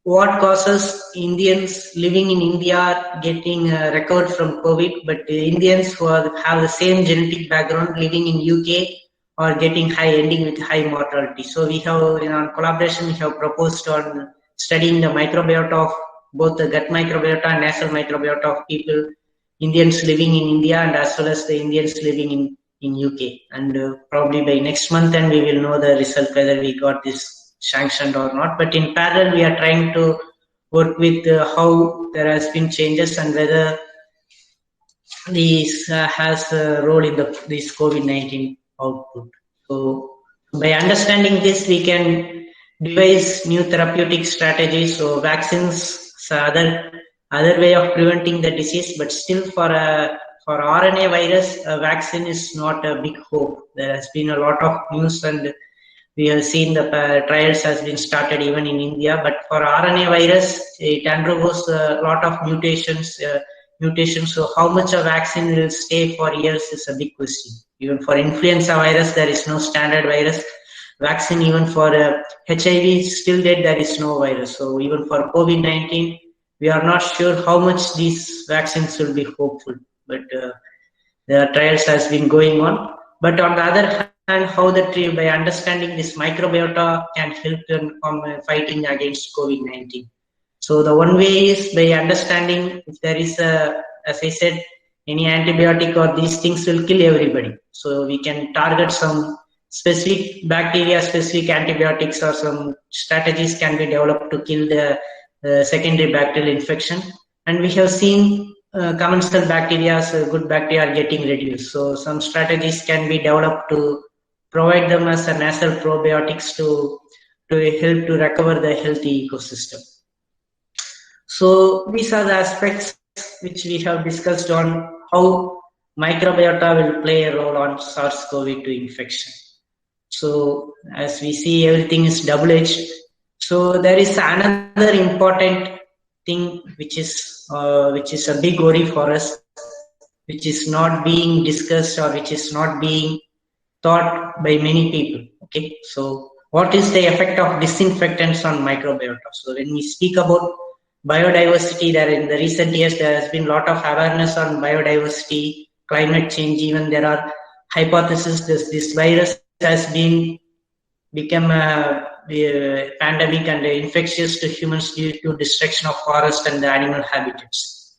what causes Indians living in India getting recovered from COVID, but the Indians who have the same genetic background living in UK are ending with high mortality. So we have, in our collaboration, we have proposed on studying the microbiota of both the gut microbiota and nasal microbiota of people, Indians living in India and as well as the Indians living in UK. And probably by next month, then we will know the result whether we got this sanctioned or not. But in parallel, we are trying to work with how there has been changes and whether this has a role in this COVID-19 output. So by understanding this, we can devise new therapeutic strategies. So vaccines are other way of preventing the disease, but still for RNA virus, a vaccine is not a big hope. There has been a lot of news, and we have seen the trials has been started even in India. But for RNA virus, it undergoes a lot of mutations. So how much a vaccine will stay for years is a big question. Even for influenza virus, there is no standard virus vaccine. Even for HIV, still there is no virus. So even for COVID-19, we are not sure how much these vaccines will be hopeful. But the trials has been going on. But on the other hand, how by understanding this microbiota can help in fighting against COVID-19. So the one way is by understanding if there is as I said, any antibiotic or these things will kill everybody. So we can target some specific bacteria, specific antibiotics, or some strategies can be developed to kill the secondary bacterial infection. And we have seen commensal bacteria, so good bacteria are getting reduced. So some strategies can be developed to provide them as a nasal probiotics to help to recover the healthy ecosystem. So these are the aspects which we have discussed on how microbiota will play a role on SARS-CoV-2 infection. So as we see, everything is double-edged. So there is another important thing which is a big worry for us, which is not being discussed or which is not being thought by many people. Okay, so what is the effect of disinfectants on microbiota? So when we speak about biodiversity, there in the recent years there has been a lot of awareness on biodiversity, climate change. Even there are hypothesis this virus has become a pandemic and infectious to humans due to destruction of forest and the animal habitats.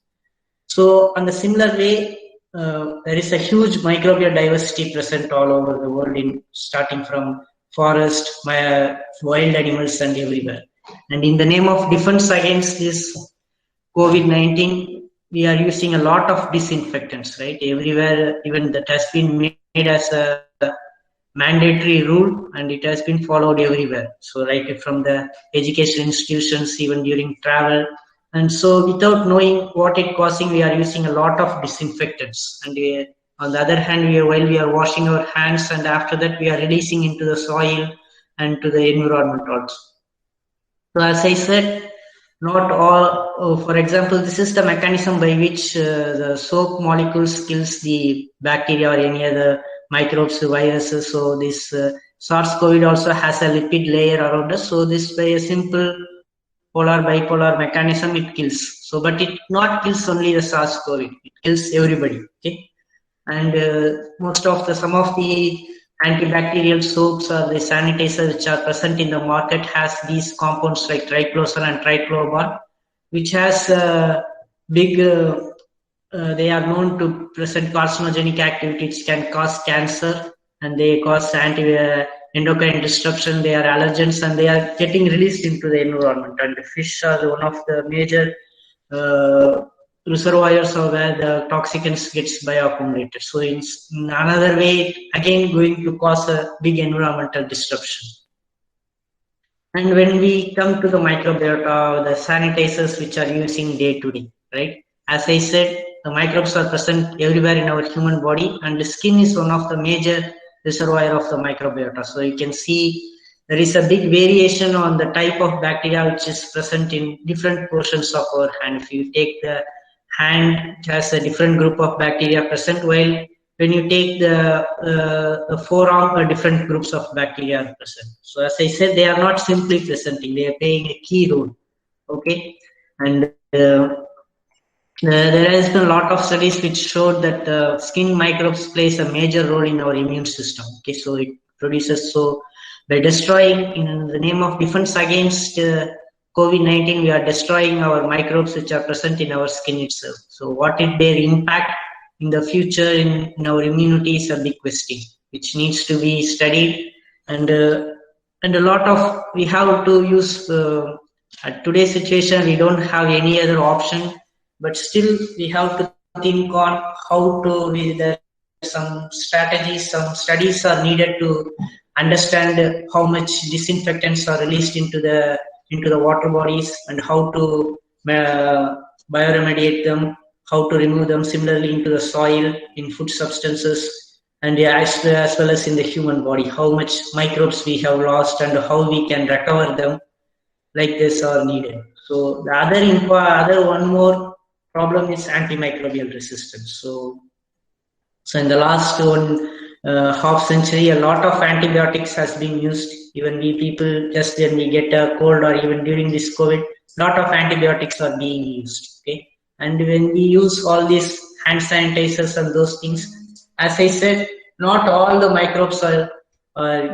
So on the similar way, there is a huge microbial diversity present all over the world, starting from forest, wild animals and everywhere. And in the name of defense against this COVID-19, we are using a lot of disinfectants, right? Everywhere, even that has been made as a mandatory rule, and it has been followed everywhere. So right from the education institutions, even during travel. And so without knowing what it's causing, we are using a lot of disinfectants. And on the other hand, while we are washing our hands, and after that we are releasing into the soil and to the environment also. So as I said, not all, for example, this is the mechanism by which the soap molecules kills the bacteria or any other microbes, viruses. So this SARS-CoV also has a lipid layer around us. So this by a simple polar bipolar mechanism it kills. So but it not kills only the SARS-CoV, it kills everybody. Okay, and some of the antibacterial soaps or the sanitizers which are present in the market has these compounds like triclosan and tricloban, which has big they are known to present carcinogenic activity which can cause cancer, and they cause endocrine disruption. They are allergens and they are getting released into the environment, and the fish are one of the major reservoirs of where the toxicants gets bioaccumulated. So in another way, again going to cause a big environmental disruption. And when we come to the microbiota, the sanitizers which are using day to day, right? As I said, the microbes are present everywhere in our human body, and the skin is one of the major reservoir of the microbiota. So you can see there is a big variation on the type of bacteria which is present in different portions of our hand. If you take the hand, it has a different group of bacteria present, while when you take the forearm, different groups of bacteria are present. So as I said, they are not simply presenting, they are playing a key role. Okay, and there has been a lot of studies which showed that skin microbes plays a major role in our immune system. Okay, so it produces, so by destroying in the name of defense against COVID-19, we are destroying our microbes which are present in our skin itself. So what is their impact in the future in our immunity is a big question which needs to be studied, and a lot of we have to use at today's situation we don't have any other option, but still we have to think on how to some strategies, some studies are needed to understand how much disinfectants are released into the water bodies and how to bioremediate them, how to remove them, similarly into the soil, in food substances, and as well as in the human body, how much microbes we have lost and how we can recover them, like this are needed. So the other one more problem is antimicrobial resistance. So in the last half century, a lot of antibiotics has been used. Even we people, just when we get a cold or even during this COVID, lot of antibiotics are being used. Okay, and when we use all these hand sanitizers and those things, as I said, not all the microbes are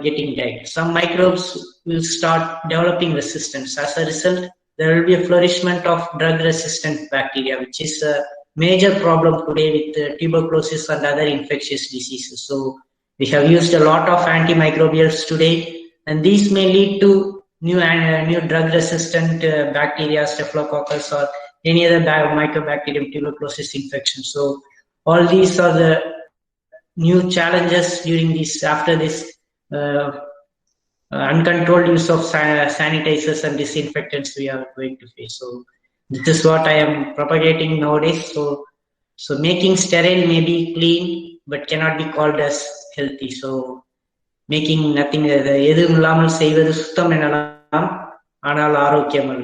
getting died. Some microbes will start developing resistance. As a result, there will be a flourishment of drug-resistant bacteria, which is a major problem today with tuberculosis and other infectious diseases. So we have used a lot of antimicrobials today, and these may lead to new drug-resistant bacteria, staphylococcus, or any other mycobacterium tuberculosis infection. So all these are the new challenges during this, after this uncontrolled use of sanitizers and disinfectants we are going to face. So this is what I am propagating nowadays. So making sterile may be clean, but cannot be called as healthy. So making nothing,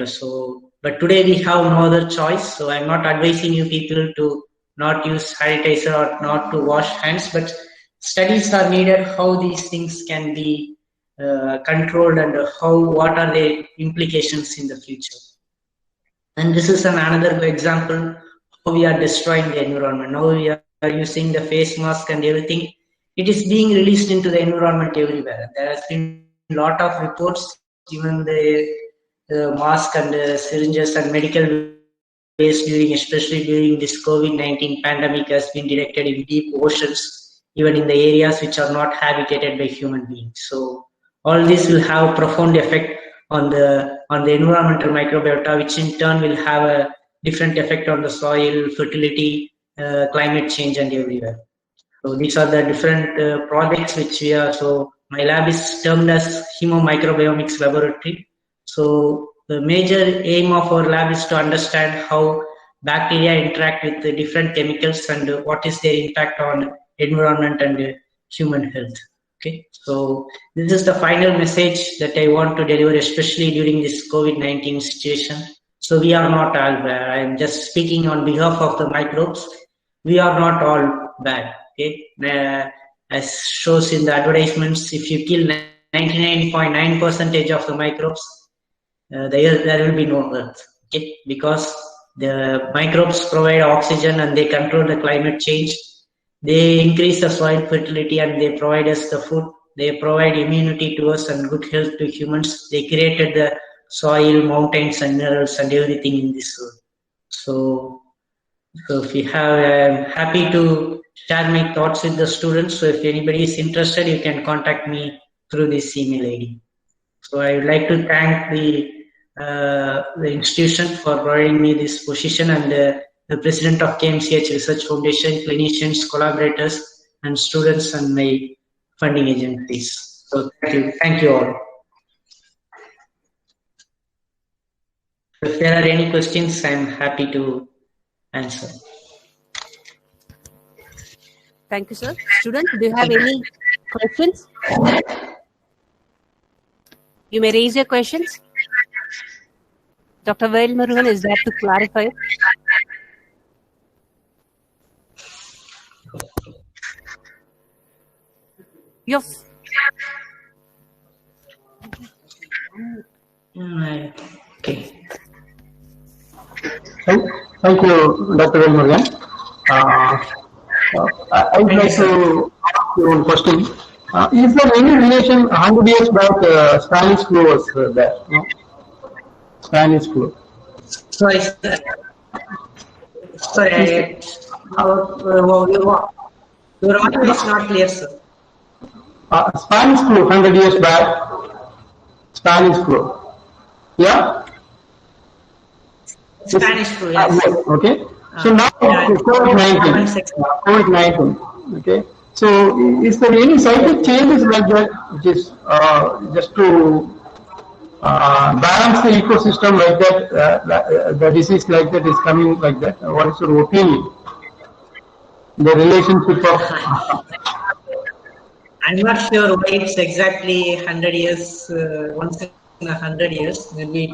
so but today we have no other choice. So I'm not advising you people to not use sanitizer or not to wash hands, but studies are needed how these things can be controlled and what are the implications in the future. And this is another example how we are destroying the environment. Now we are using the face mask and everything. it is being released into the environment everywhere. There has been a lot of reports, even the mask and syringes and medical waste especially during this COVID-19 pandemic has been directed in deep oceans, even in the areas which are not habitated by human beings. So all this will have a profound effect on the environmental microbiota, which in turn will have a different effect on the soil, fertility, climate change, and everywhere. So these are the different projects which we are. So my lab is termed as Hemomicrobiomics Laboratory. So the major aim of our lab is to understand how bacteria interact with the different chemicals and what is their impact on environment and human health. Okay, so this is the final message that I want to deliver, especially during this COVID-19 situation. So we are not all bad. I am just speaking on behalf of the microbes. We are not all bad. Okay, as shows in the advertisements, if you kill 99.9% of the microbes, there will be no earth. Okay, because the microbes provide oxygen and they control the climate change. They increase the soil fertility and they provide us the food. They provide immunity to us and good health to humans. They created the soil, mountains, and minerals and everything in this world. So if you have, I'm happy to share my thoughts with the students. So if anybody is interested, you can contact me through this email ID. So I would like to thank the institution for providing me this position and the president of KMCH Research Foundation, clinicians, collaborators, and students, and my funding agencies. So thank you all. If there are any questions, I'm happy to answer. Thank you, sir. Students, do you have any questions? You may raise your questions. Dr. Vail Murugan is there to clarify. Yes. Okay. Thank you, Dr. Vail Murugan. I would like to ask you one question. Is there any relation 100 years back Spanish flu was there? No? Spanish flu. Sorry, sir. Sorry, your audio is not clear, sir. Spanish flu 100 years back. Spanish flu. Yeah? Spanish flu, yes. Yes, okay. So now COVID-19. COVID-19. Okay. So is there any cyclic changes like that, which is just to balance the ecosystem like that, the disease like that is coming like that? What is your opinion? The relationship of... I'm not sure why it's exactly 100 years, once in 100 years. Maybe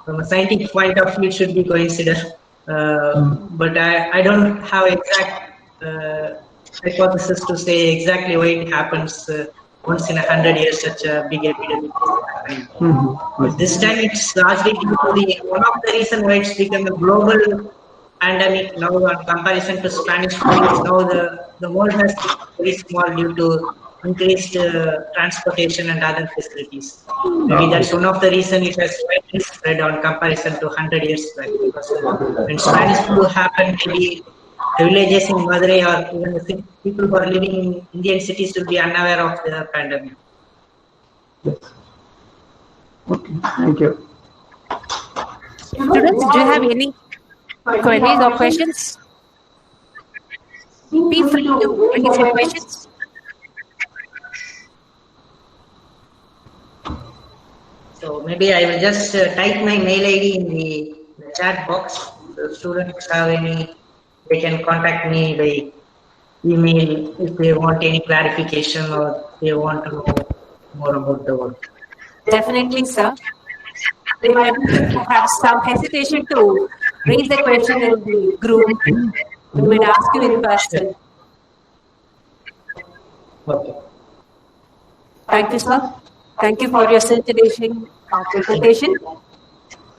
from a scientific point of view, it should be considered. But I don't have exact hypothesis to say exactly why it happens once in 100 years, such a big epidemic. But this time it's largely due to one of the reasons why it's become a global pandemic now in comparison to Spanish flu. Now the world has become very small due to increased transportation and other facilities. Maybe that's one of the reasons it has widely spread on comparison to 100 years back. Because when Spanish flu happened, maybe the villages in Madurai or even the people who are living in Indian cities will be unaware of the pandemic. Yes. Okay, thank you. Students, do you have any queries or questions? Be free to raise your questions. So maybe I will just type my mail ID in the chat box. The students have any, they can contact me by email if they want any clarification or they want to know more about the work. Definitely, sir. They might have some hesitation to raise the question in the group. We will ask you in person. Okay. Thank you, sir. Thank you for your scintillating presentation.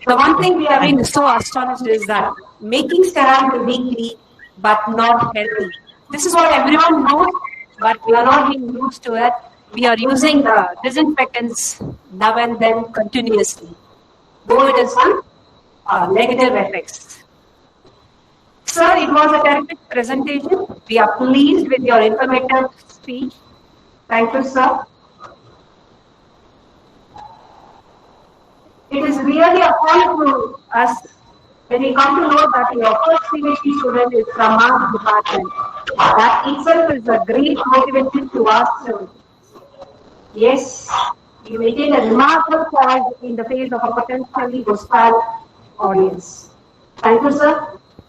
The one thing we have been so astonished is that making sterile weekly but not healthy. This is what everyone knows, but we are not being used to it. We are using the disinfectants now and then continuously, though it is some negative effects. Sir, it was a terrific presentation. We are pleased with your informative speech. Thank you, sir. It is really a fun to us when we come to know that your first PhD student is from our department. That itself is a great motivation to us. Yes, you maintain a remarkable poise in the face of a potentially hostile audience. Thank you, sir.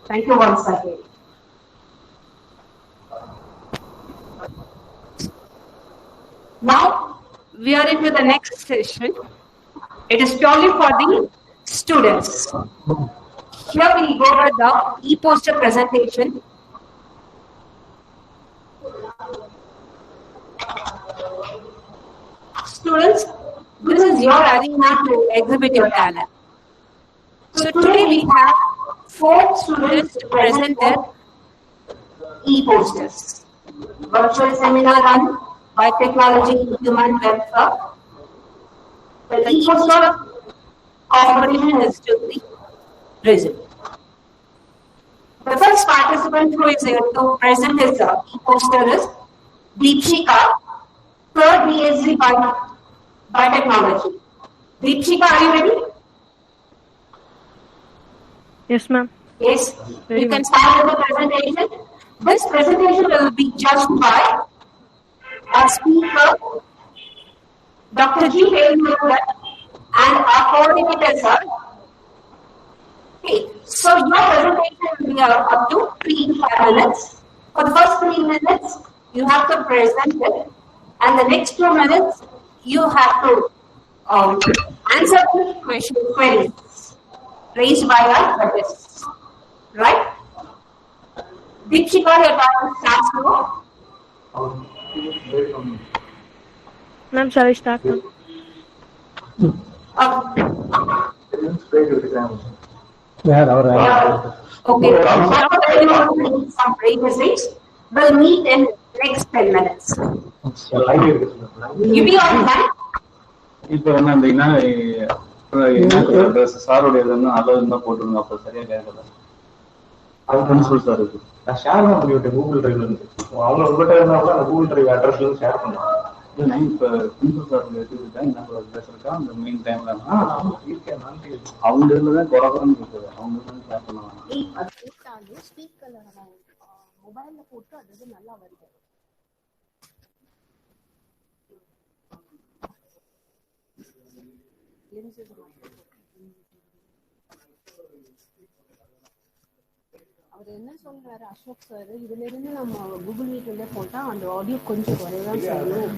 Thank you once again. Now, we are into the next session. It is purely for the students. Here we go with the e-poster presentation. Students, this is your arena to exhibit your talent. So today we have 4 students to present their e-posters. Virtual seminar run by Technology Human Welfare. The e-poster competition is to be present. The first participant who is here to present his e-poster is Deepshika, 3rd BSc Biotechnology. Deepshika, are you ready? Yes, ma'am. Yes. You can start with the presentation. This presentation will be judged by our speaker, Dr. G. Velmurugan, and our coordinators are. Okay. So your presentation will be up to 3 to 5 minutes. For the first 3 minutes, you have to present it, and the next 2 minutes, you have to answer the queries raised by our judges. Right? Deepshika, your time starts now. Ma'am, shall I start now? Okay. Some prerequisites. We'll meet in next 10 minutes. You be on time. இப்போ வந்து அந்த என்ன சாரோடைய நல்லதுன்னு போட்டுருங்க. அப்போ சரியா கேட்கல. அது பிரின்சிபல் சார் இருக்கு. நான் ஷேர் தான் பண்ணிவிட்டேன் கூகுள் டிரைவ்ல இருந்து. அவங்க உங்கள்கிட்ட இருந்தா கூட அந்த கூகுள் டிரைவ் அட்ரஸ்ல இருந்து ஷேர் பண்ணுவாங்க. இல்லை இப்போ பிரின்சிபல் சார் எடுத்துக்கிட்டேன். என்ன பேசுறதுக்கா அந்த மெயின் டைம்ல அவங்க இதுல தான் குறகுறன்னு இருக்குது. அவங்க இருந்து ஷேர் பண்ணுவாங்க. மொபைல்ல போட்டு அது நல்லா வருது. அவர் என்ன சொல்றாரு அசோக் சார், இதுல இருந்து நம்ம கூகுள் மீட்ல போட்டா அந்த ஆடியோ கொஞ்சம் குறையதான் செய்யணும்.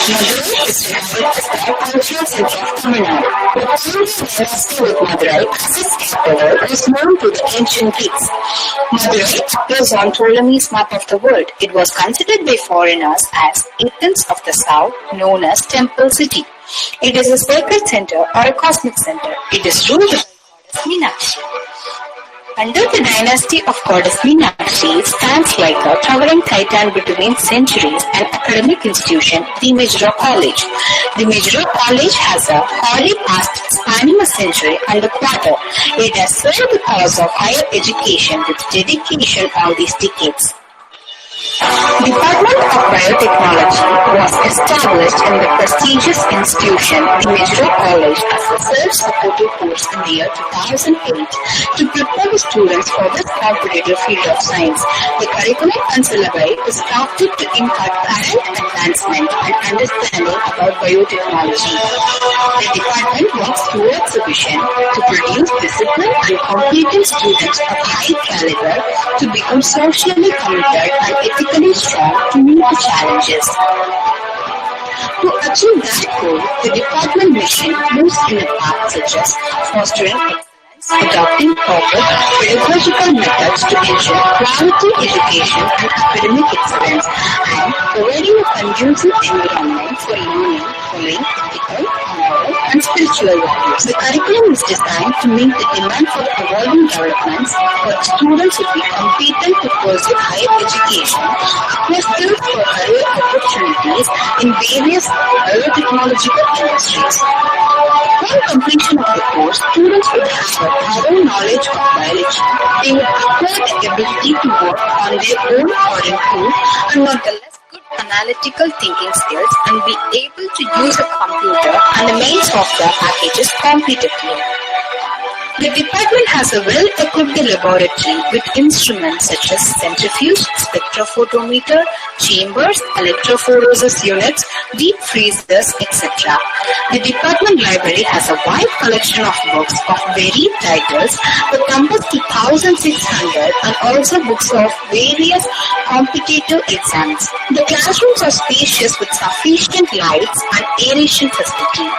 Madurai is regarded as the cultural center of Tamil Nadu. The Pandya dynasty with Madurai as its capital is known to the ancient Greeks. Madurai appears on Ptolemy's map of the world. It was considered by foreigners as Athens of the south, known as Temple City. It is a sacred center or a cosmic center. It is ruled by Goddess Meenakshi. Under the dynasty of Goddess Meenakshi, it stands like a towering titan between centuries, an academic institution, the Mijra College. The Mijra College has a hoary past spanning a century and a quarter. It has served the cause of higher education with dedication all these decades. Department of Biotechnology was established in the prestigious institution, the Mijra College, as a self-supported course in the year 2008 to prepare the students for this competitive field of science. The curriculum and syllabi is crafted to impart current advancement and understanding about biotechnology. The department works towards a vision to produce disciplined and competent students of high caliber to become socially committed and ethically strong to meet the challenges. To achieve that goal, the department mission moves in a path such as fostering excellence, adopting proper pedagogical methods to ensure quality education and academic excellence, and providing a conducive environment for learning, following ethical, moral, and spiritual values. The curriculum is designed to meet the demand for evolving developments for students to be competent to pursue higher education, acquire skills for career opportunities in various biotechnological industries. Upon completion of the course, students would have a thorough knowledge of biology. They would acquire the ability to work on their own or in group, and not the less good analytical thinking skills, and be able to use a computer and the main software packages competitively. The department has a well-equipped laboratory with instruments such as centrifuge, spectrophotometer, chambers, electrophoresis units, deep freezers, etc. The department library has a wide collection of books of varied titles that numbers to 1,600, and also books of various competitive exams. The classrooms are spacious with sufficient lights and aeration facility.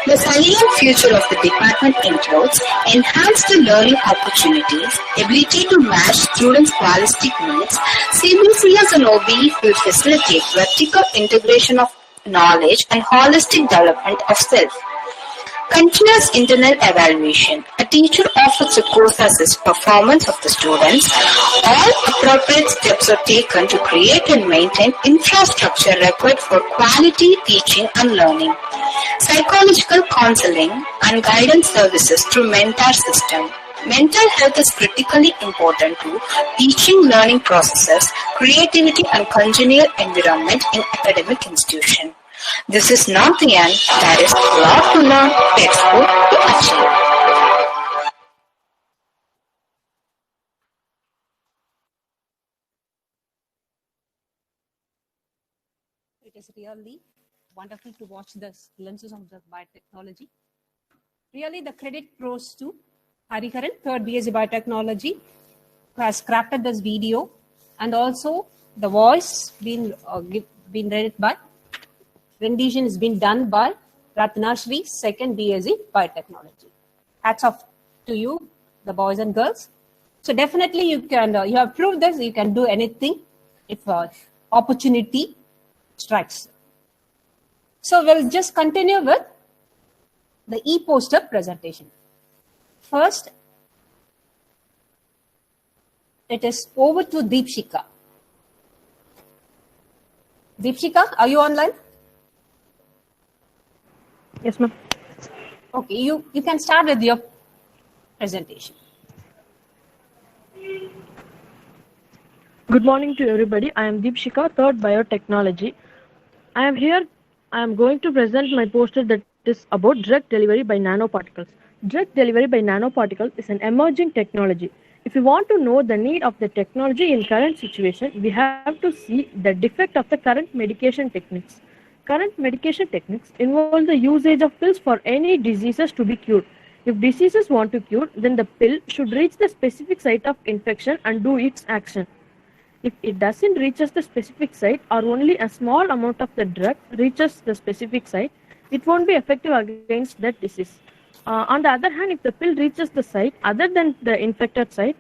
The salient feature of the department includes enhanced learning opportunities, ability to match students' holistic needs. CBCS and OBE will facilitate vertical integration of knowledge and holistic development of self. Continuous internal evaluation. A teacher offers a course assess performance of the students. All appropriate steps are taken to create and maintain infrastructure required for quality teaching and learning. Psychological counseling and guidance services through mentor system. Mental health is critically important to teaching learning processes, creativity and congenial environment in academic institution. This is not the end, there is a lot to learn, to explore, to achieve. It is really wonderful to watch the glimpses of the biotechnology. Really, the credit goes to Hariharan, 3rd BSc Biotechnology, who has crafted this video, and also the voice been read by, rendition has been done by Ratnashri, 2nd BSc Biotechnology. Hats off to you, the boys and girls. So definitely you can, you have proved this, you can do anything if opportunity strikes. So we'll just continue with the e-poster presentation. First, it is over to Deepshika. Deepshika, are you online? Yes, ma'am. Okay, you can start with your presentation. Good morning to everybody. I am Deepshika, 3rd Biotechnology. I am here. I am going to present my poster that is about drug delivery by nanoparticles. Drug delivery by nanoparticles is an emerging technology. If you want to know the need of the technology in current situation, we have to see the defect of the current medication techniques. Current medication techniques involve the usage of pills for any diseases to be cured. If diseases want to cure, then the pill should reach the specific site of infection and do its action. If it doesn't reaches the specific site or only a small amount of the drug reaches the specific site, it won't be effective against that disease. On the other hand, if the pill reaches the site other than the infected site,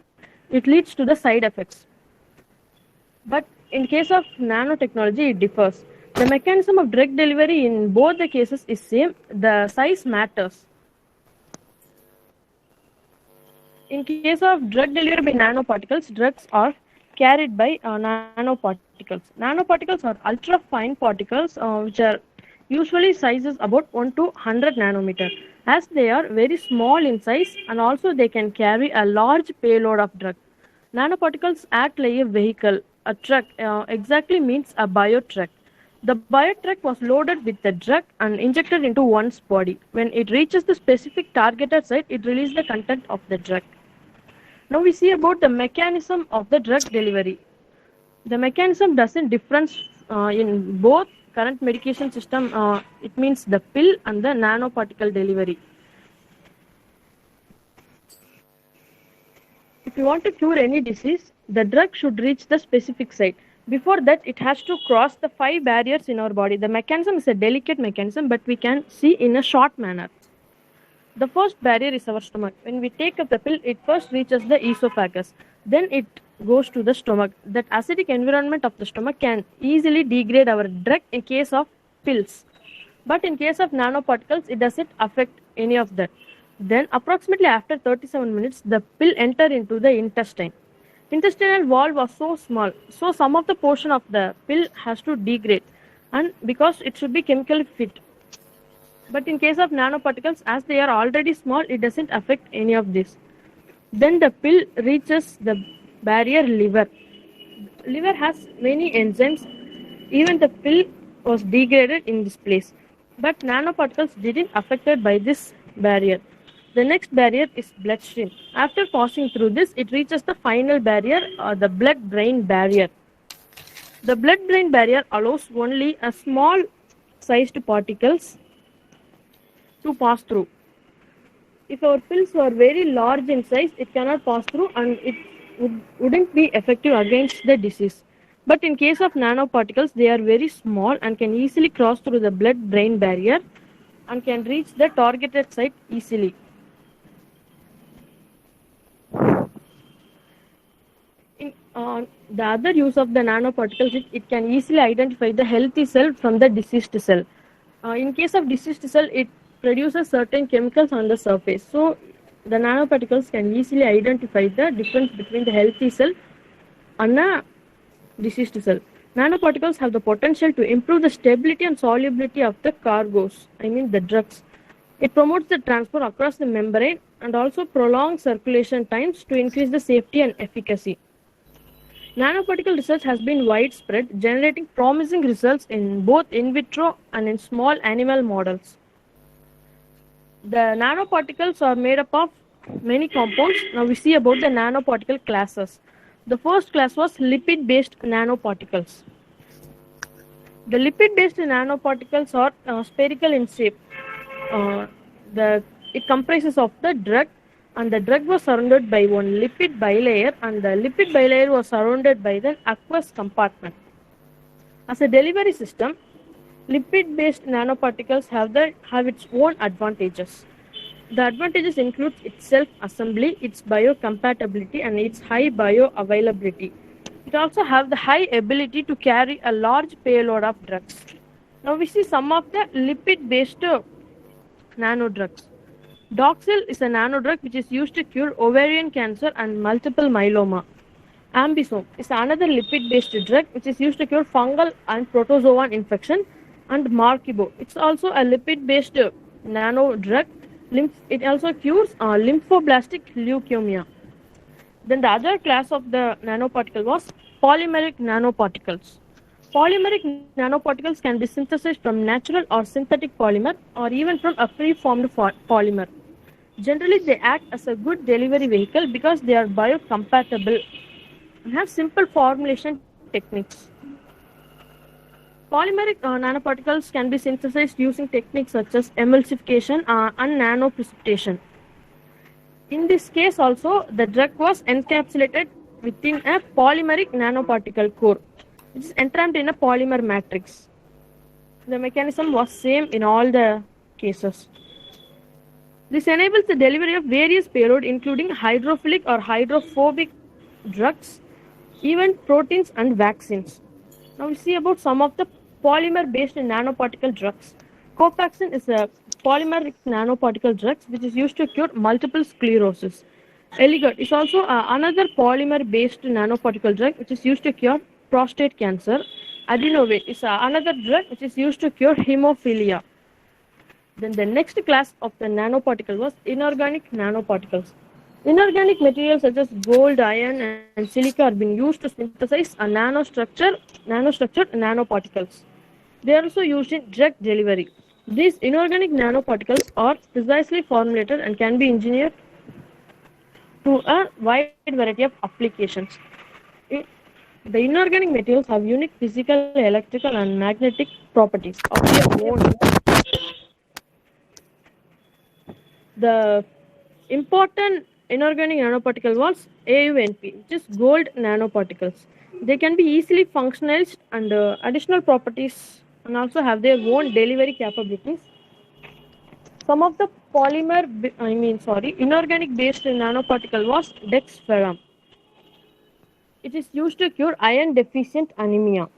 it leads to the side effects. But in case of nanotechnology, it differs. The mechanism of drug delivery in both the cases is same. The size matters. In case of drug delivery by nanoparticles, drugs are carried by nanoparticles. Nanoparticles are ultra fine particles which are usually sizes about 1 to 100 nanometer, as they are very small in size and also they can carry a large payload of drug. Nanoparticles act like a vehicle. A truck exactly means a biotruck. The biotruck was loaded with the drug and injected into one's body. When it reaches the specific targeted site, it releases the content of the drug. Now we see about the mechanism of the drug delivery. The mechanism doesn't difference in both current medication system. It means the pill and the nanoparticle delivery. If you want to cure any disease, the drug should reach the specific site. Before that, it has to cross the 5 barriers in our body. The mechanism is a delicate mechanism, but we can see in a short manner. The first barrier is our stomach. When we take up the pill, it first reaches the esophagus. Then it goes to the stomach. That acidic environment of the stomach can easily degrade our drug in case of pills. But in case of nanoparticles, it doesn't affect any of that. Then approximately after 37 minutes, the pill enters into the intestine. Intestinal wall was so small, so some of the portion of the pill has to degrade, and because it should be chemically fit. But in case of nanoparticles, as they are already small, it doesn't affect any of this. Then the pill reaches the barrier liver. Liver has many enzymes. Even the pill was degraded in this place. But nanoparticles didn't affected by this barrier. The next barrier is bloodstream. After passing through this, it reaches the final barrier, the blood-brain barrier. The blood-brain barrier allows only a small sized particles to pass through. If our pills were very large in size, it cannot pass through and it wouldn't be effective against the disease. But in case of nanoparticles, they are very small and can easily cross through the blood-brain barrier and can reach the targeted site easily. The other use of the nanoparticles is it can easily identify the healthy cell from the diseased cell. In case of diseased cell, it produces certain chemicals on the surface. So the nanoparticles can easily identify the difference between the healthy cell and a diseased cell. Nanoparticles have the potential to improve the stability and solubility of the cargoes, the drugs. It promotes the transport across the membrane and also prolongs circulation times to increase the safety and efficacy. Nanoparticle research has been widespread, generating promising results in both in vitro and in small animal models. The nanoparticles are made up of many compounds. Now we see about the nanoparticle classes. The first class was lipid-based nanoparticles. The lipid-based nanoparticles are spherical in shape. It comprises of the drug, and the drug was surrounded by one lipid bilayer, and the lipid bilayer was surrounded by the aqueous compartment. As a delivery system, lipid-based nanoparticles have its own advantages. The advantages include its self-assembly, its biocompatibility, and its high bioavailability. It also has the high ability to carry a large payload of drugs. Now we see some of the lipid-based nanodrugs. Doxil is a nanodrug which is used to cure ovarian cancer and multiple myeloma. Ambisome is another lipid-based drug which is used to cure fungal and protozoan infection. And Markibo, it's also a lipid-based nanodrug. It also cures lymphoblastic leukemia. Then the other class of the nanoparticle was polymeric nanoparticles. Polymeric nanoparticles can be synthesized from natural or synthetic polymer or even from a free-formed polymer. Generally, they act as a good delivery vehicle because they are biocompatible and have simple formulation techniques. Polymeric nanoparticles can be synthesized using techniques such as emulsification and nanoprecipitation. In this case also, the drug was encapsulated within a polymeric nanoparticle core, which is entrapped in a polymer matrix. The mechanism was same in all the cases. This enables the delivery of various payload, including hydrophilic or hydrophobic drugs, even proteins and vaccines. Now we see about some of the polymer-based nanoparticle drugs. Copaxone is a polymeric nanoparticle drug which is used to cure multiple sclerosis. Eligard is also another polymer-based nanoparticle drug which is used to cure prostate cancer. Adenovate is another drug which is used to cure hemophilia. Then the next class of the nanoparticle was inorganic nanoparticles. Inorganic materials such as gold, iron, and silica are being used to synthesize a nanostructured nanoparticles. They are also used in drug delivery. These inorganic nanoparticles are precisely formulated and can be engineered to a wide variety of applications. The inorganic materials have unique physical, electrical, and magnetic properties of their own. The important inorganic nanoparticle was AUNP, which is gold nanoparticles. They can be easily functionalized and additional properties and also have their own delivery capabilities. Some of the inorganic based nanoparticle was dexferrum. It is used to cure iron deficient anemia.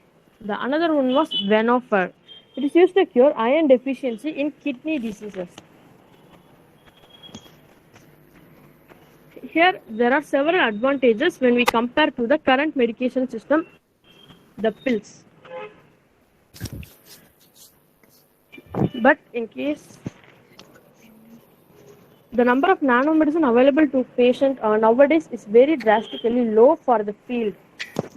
The another one was venofer. It is used to cure iron deficiency in kidney diseases. Here there are several advantages when we compare to the current medication system, the pills. But in case the number of nanomedicine available to patient nowadays is very drastically low for the field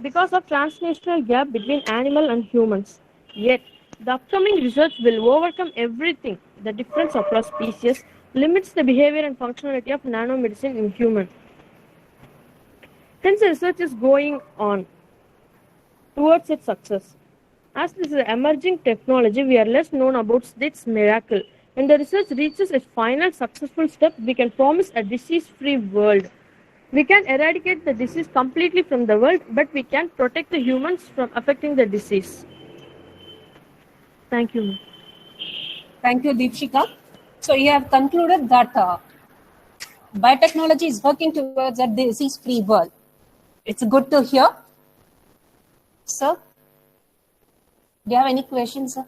because of translational gap between animal and humans. Yet the upcoming research will overcome everything. The difference across species limits the behavior and functionality of nanomedicine in human. Hence, the research is going on towards its success. As this is an emerging technology, we are less known about its miracle. When the research reaches its final successful step, we can promise a disease-free world. We can eradicate the disease completely from the world, but we can protect the humans from affecting the disease. Thank you. Thank you, Deepshika. So you have concluded that biotechnology is working towards a disease-free world. It's good to hear. Sir, do you have any questions, sir?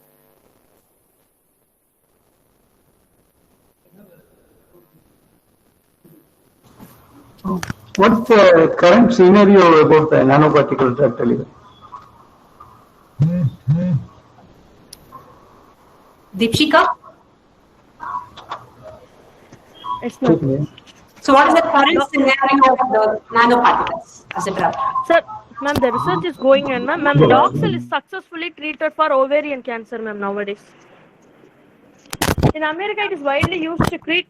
What's the current scenario about the nanoparticle drug delivery? Deepshika? Yes, ma'am. So what is the current scenario of the nanoparticles as a drug? Sir, ma'am, the research is going on, ma'am. Ma'am, Doxil is successfully treated for ovarian cancer, ma'am, nowadays. In America, it is widely used to treat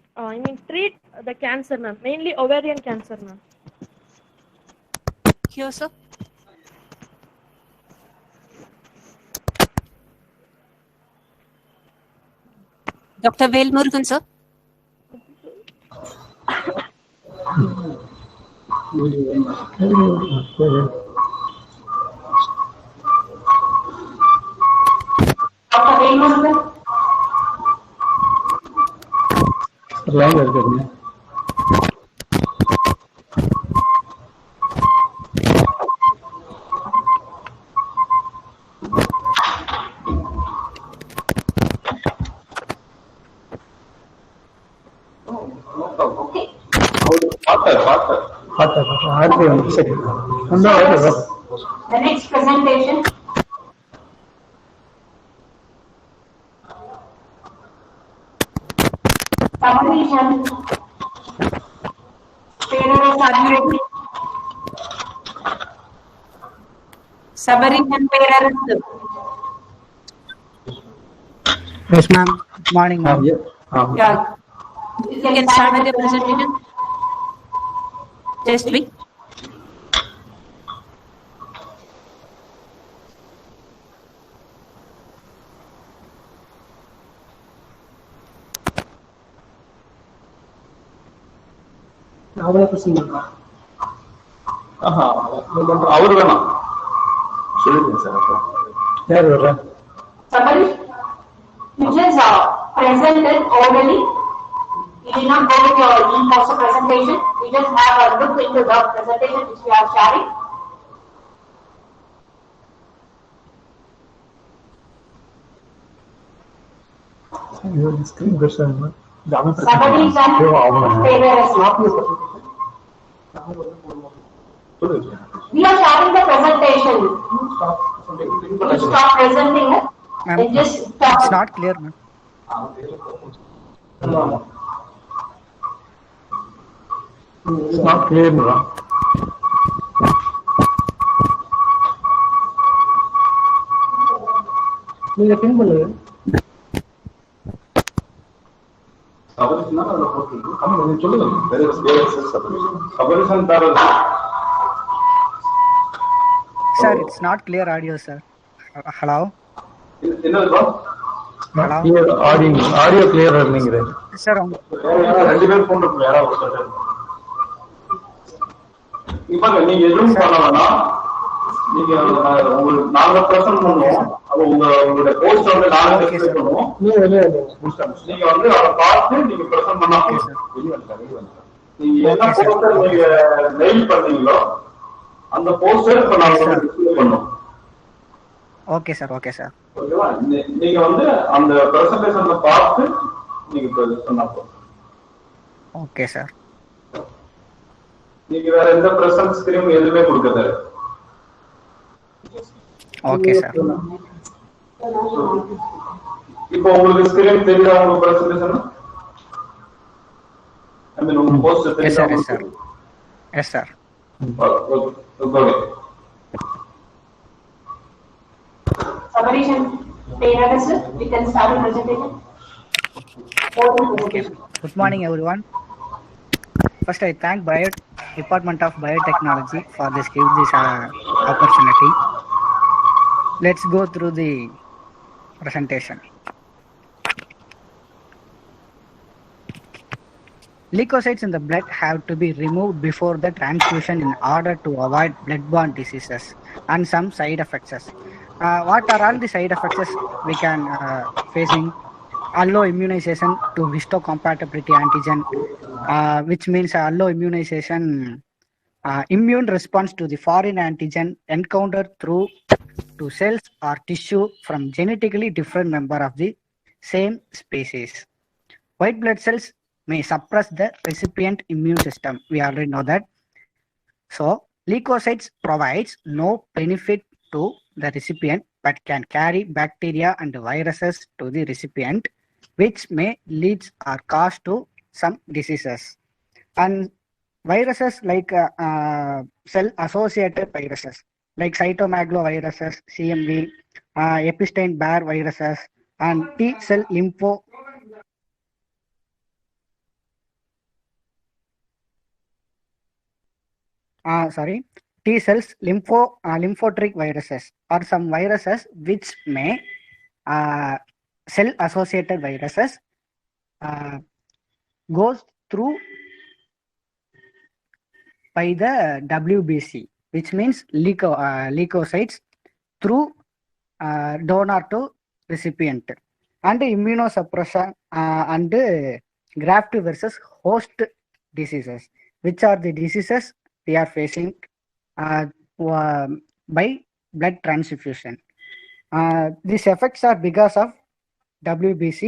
the cancer, ma'am, mainly ovarian cancer, ma'am. Here, sir. Dr. Velmurugan, sir. Dr. Velmurugan? The next presentation. Sabarishan. Sabarishan Perarasu. Yes, ma'am. Good morning, ma'am. Yeah. You can start with the presentation. Just wait. அவரு வேணாம் சொல்லிருங்க sir. அப்புறம் யார் வர்ற? Somebody, you just presented orally. You did not go with your e-poster presentation. You just have a look into the presentation which we are sharing. Screen version. Somebody can pay their respect. We are sharing the presentation. You stop presenting it and just stop. It's not clear, ma'am. It's not clear, ma'am. நீங்க பின் பண்ணுங்க. சொல்லுங்க. Sir, it's not clear audio, sir. Hello? Audio கிளியரா இருந்தீங்க sir. ரெண்டு பேர் phone இருக்கு. யாராவது நீங்க எதுவும் பண்ண வேணாம். நீங்க உங்களுக்கு நாங்க பிரசன்ட் பண்ணுவோம். அது உங்களுடைய போஸ்ட் வந்து நாங்க டிஸ்ப்ளே பண்ணுவோம். நீங்க வந்து அதை பார்த்து நீங்க பிரசன்ட் பண்ணா நீங்க என்ன போஸ்டர் நீங்க மெயில் பண்ணீங்களோ அந்த போஸ்டர் இப்ப நாங்க டிஸ்ப்ளே பண்ணுவோம். Okay sir. Okay sir. ஓகேவா? நீங்க வந்து அந்த பிரசன்டேஷன்ல பார்த்து நீங்க சொன்னா போதும். Okay sir. நீங்க வேற எந்த பிரசன்ட் ஸ்கிரீன் எதுவுமே கொடுக்கறது. Okay sir. இப்போ உங்களுக்கு ஸ்கிரீன் தெரியுதா உங்க பிரசன்டேஷன்? ஐ மீன் உங்க போஸ்டர் தெரியுதா? Yes sir. Yes sir. Okay. Somebody can pay their respect. We can start the presentation. Okay. Good morning, everyone. First, I thank Department of Biotechnology for this opportunity. Let's go through the presentation. Leukocytes in the blood have to be removed before the transfusion in order to avoid blood-borne diseases and some side effects. What are all the side effects we can facing? Allo immunization to histocompatibility antigen, which means allo immunization, immune response to the foreign antigen encountered through to cells or tissue from genetically different member of the same species. White blood cells may suppress the recipient immune system. We already know that. So leukocytes provides no benefit to the recipient but can carry bacteria and viruses to the recipient, which may lead or cause to some diseases. And viruses like cell-associated viruses like cytomegaloviruses, CMV, Epstein-Barr viruses, and T-cell T-cells lymphotric viruses or some viruses which may cell-associated viruses goes through by the WBC, which means leukocytes through donor to recipient, and immunosuppression and graft versus host diseases, which are the diseases we are facing by blood transfusion. These effects are because of WBC,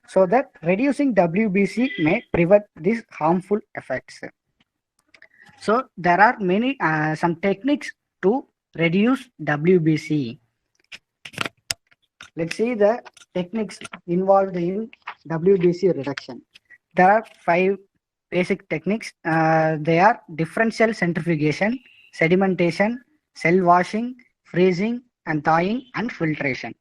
so that reducing WBC may prevent these harmful effects. So there are many some techniques to reduce WBC. Let's see the techniques involved in WBC reduction. There are 5 basic techniques. They are differential centrifugation, sedimentation, cell washing, freezing and thawing, and filtration.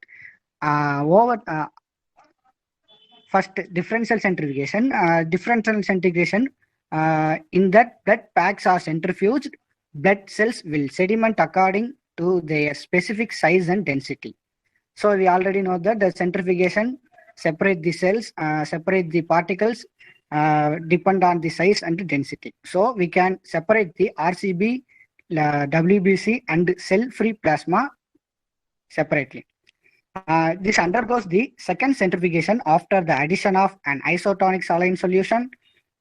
First, differential centrifugation. In that blood packs are centrifuged, blood cells will sediment according to their specific size and density. So we already know that the centrifugation separate the cells, separate the particles, depend on the size and density. So we can separate the RCB WBC and cell-free plasma separately. This undergoes the second centrifugation after the addition of an isotonic saline solution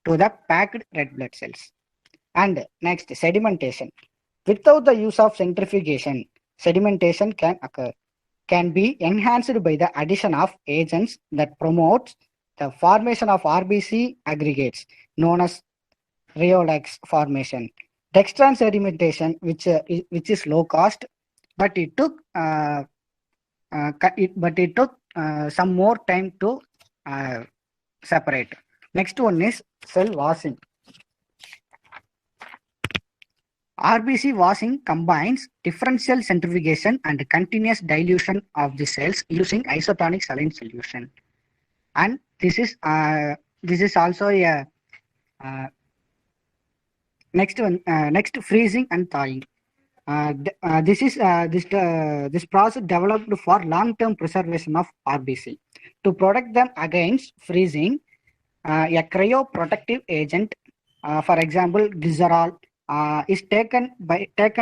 to the packed red blood cells. And next, sedimentation. Without the use of centrifugation, sedimentation can be enhanced by the addition of agents that promote the formation of RBC aggregates known as rheolax formation. Dextran sedimentation, which is low cost, but it took some more time to separate. Next one is cell washing. RBC washing combines differential centrifugation and continuous dilution of the cells using isotonic saline solution. And this is also a next one. Next, freezing and thawing. This process developed for long-term preservation of RBC. To protect them against freezing, a cryoprotective agent, for example, glycerol, is taken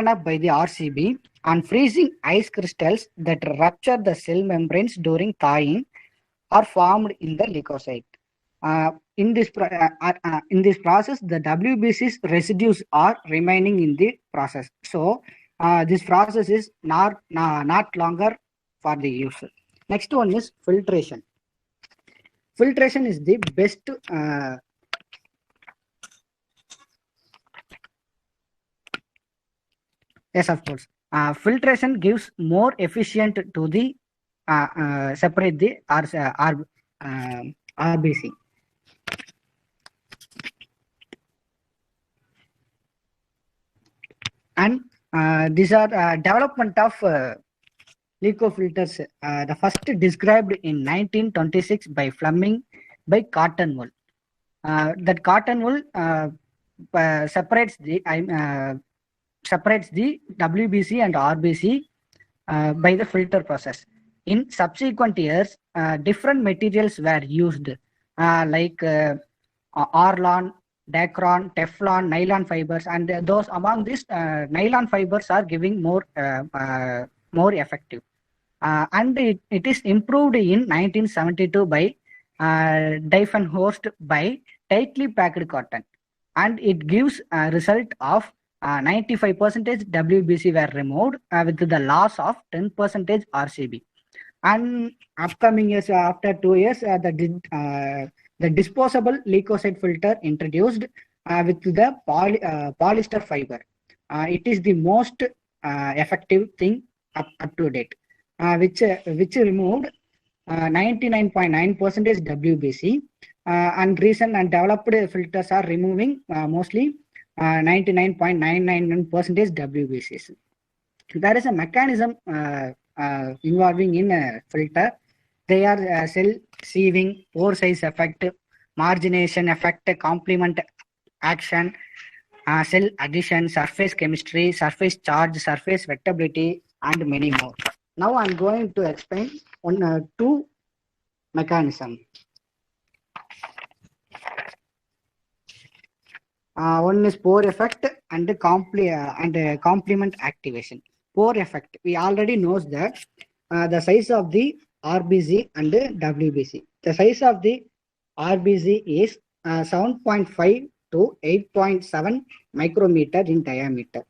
up by the RCB, and freezing ice crystals that rupture the cell membranes during thawing are formed in the leukocyte. In this process, the WBC's residues are remaining in the process. So this process is not longer for the user. Next one is filtration. Filtration is the best yes, of course. Filtration gives more efficient to the separate the RBC. And these are development of leucofilters. The first described in 1926 by Fleming by cotton wool. That cotton wool separates the WBC and RBC by the filter process. In subsequent years, different materials were used like Orlon, Dacron, Teflon, nylon fibers, and those among these nylon fibers are giving more effective. And it is improved in 1972 by Diefenhorst by tightly packed cotton, and it gives a result of 95% WBC were removed with the loss of 10% RCB. And upcoming years, after 2 years, the disposable leukocyte filter introduced with the polyester fiber. It is the most effective thing up to date, which removed 99.9% WBC, and recent and developed filters are removing mostly 99.999% WBCs. There is a mechanism involving in a filter. They are cell sieving, pore size effect, margination effect, complement action, cell addition, surface chemistry, surface charge, surface wettability, and many more. Now I am going to explain on two mechanisms. One is pore effect and complement activation. Pore effect, we already knows that the size of the RBC and the WBC. The size of the RBC is 7.5 to 8.7 micrometer in diameter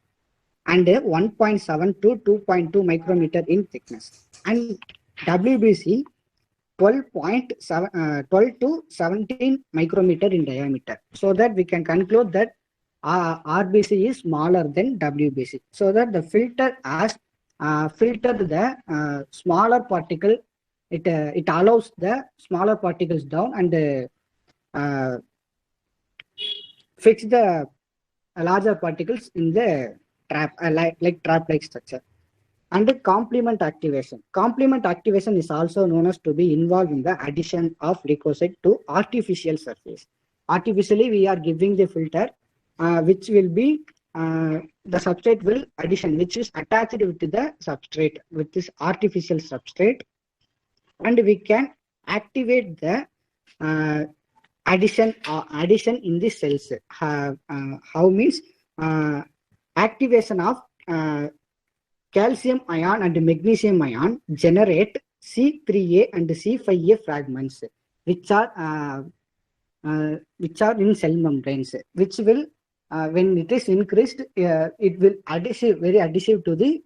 and 1.7 to 2.2 micrometer in thickness, and WBC 12 to 17 micrometer in diameter. So that we can conclude that RBC is smaller than WBC. So that the filter has filtered the smaller particle. It allows the smaller particles down and fix the larger particles in the trap, like trap-like structure. And the complement activation. Complement activation is also known as to be involved in the addition of leukocyte to artificial surface. Artificially, we are giving the filter, which will be the substrate will addition, which is attached with the substrate, with this artificial substrate, and we can activate the addition in the cells. How means activation of calcium ion and magnesium ion generate C3A and C5A fragments, which are in cell membranes, which will, when it is increased, it will very adhesive to the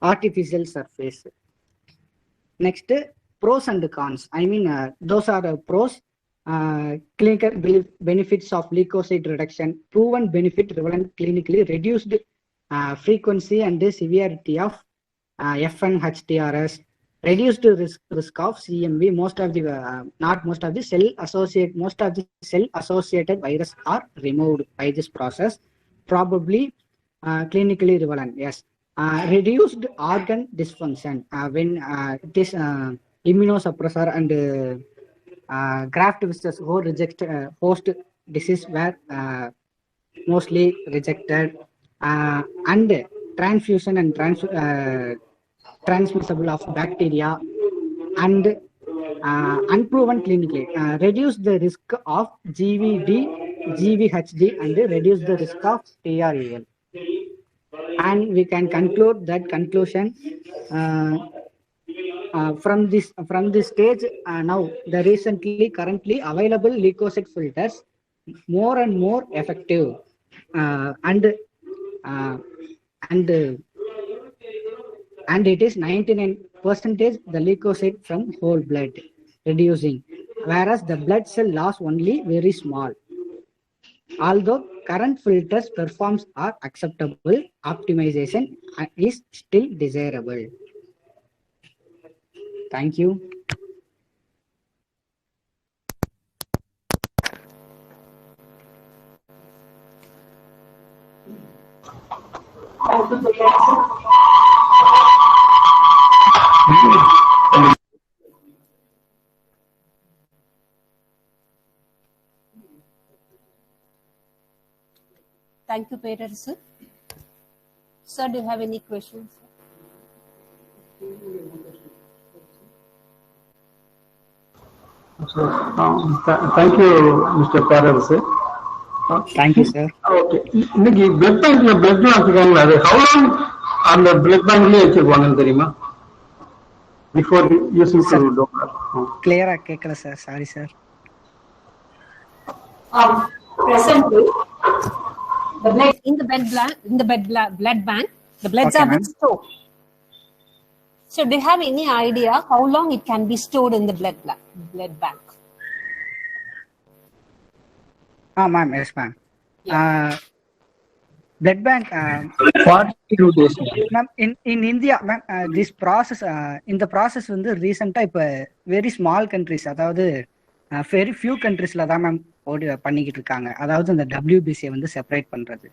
artificial surface. Next, pros and cons. I mean, those are the pros. Clinical benefits of leukocyte reduction, proven benefit relevant clinically, reduced frequency and severity of FNHTRS, reduced risk of CMV. Most of the cell associated virus are removed by this process. Probably clinically relevant. Yes. Reduced organ dysfunction when it is immunosuppressor and graft versus host disease were mostly rejected, and transfusion and transmissible of bacteria, and unproven clinically, reduce the risk of GVD, GVHD, and reduce the risk of TRAL. And we can conclude that conclusion from this stage. Now the currently available leukocyte filters more and more effective, and it is 99% the leukocyte from whole blood reducing, whereas the blood cell loss only very small. Although current filters performs are acceptable, optimization is still desirable. Thank you. Thank you, Peter, sir. Sir, do you have any questions? So, thank you, Mr. Paral, sir. Thank you, sir. Okay. இன்னைக்கு blood பேங்க்ல blood வச்சுக்காங்க, அது how long அந்த blood பேங்க்லயே வச்சிருப்பாங்கன்னு தெரியுமா? Before using to donor. Clear கேக்கல sir. Sorry, sir. Presently, the blood in the blood bank, the bloods Okay, are being stored. So, do you have any idea how long it can be stored in the blood bank? Ma'am, yes, ma'am. Blood bank. 42 days. Ma'am, in India, ma'am, this process, in the process வந்து ரீசெண்டா இப்ப very small countries, அதாவது very few countriesல தான் ma'am பண்ணிக்கிட்டு இருக்காங்க. அதாவது இந்த WBC வந்து செப்பரேட் பண்றது.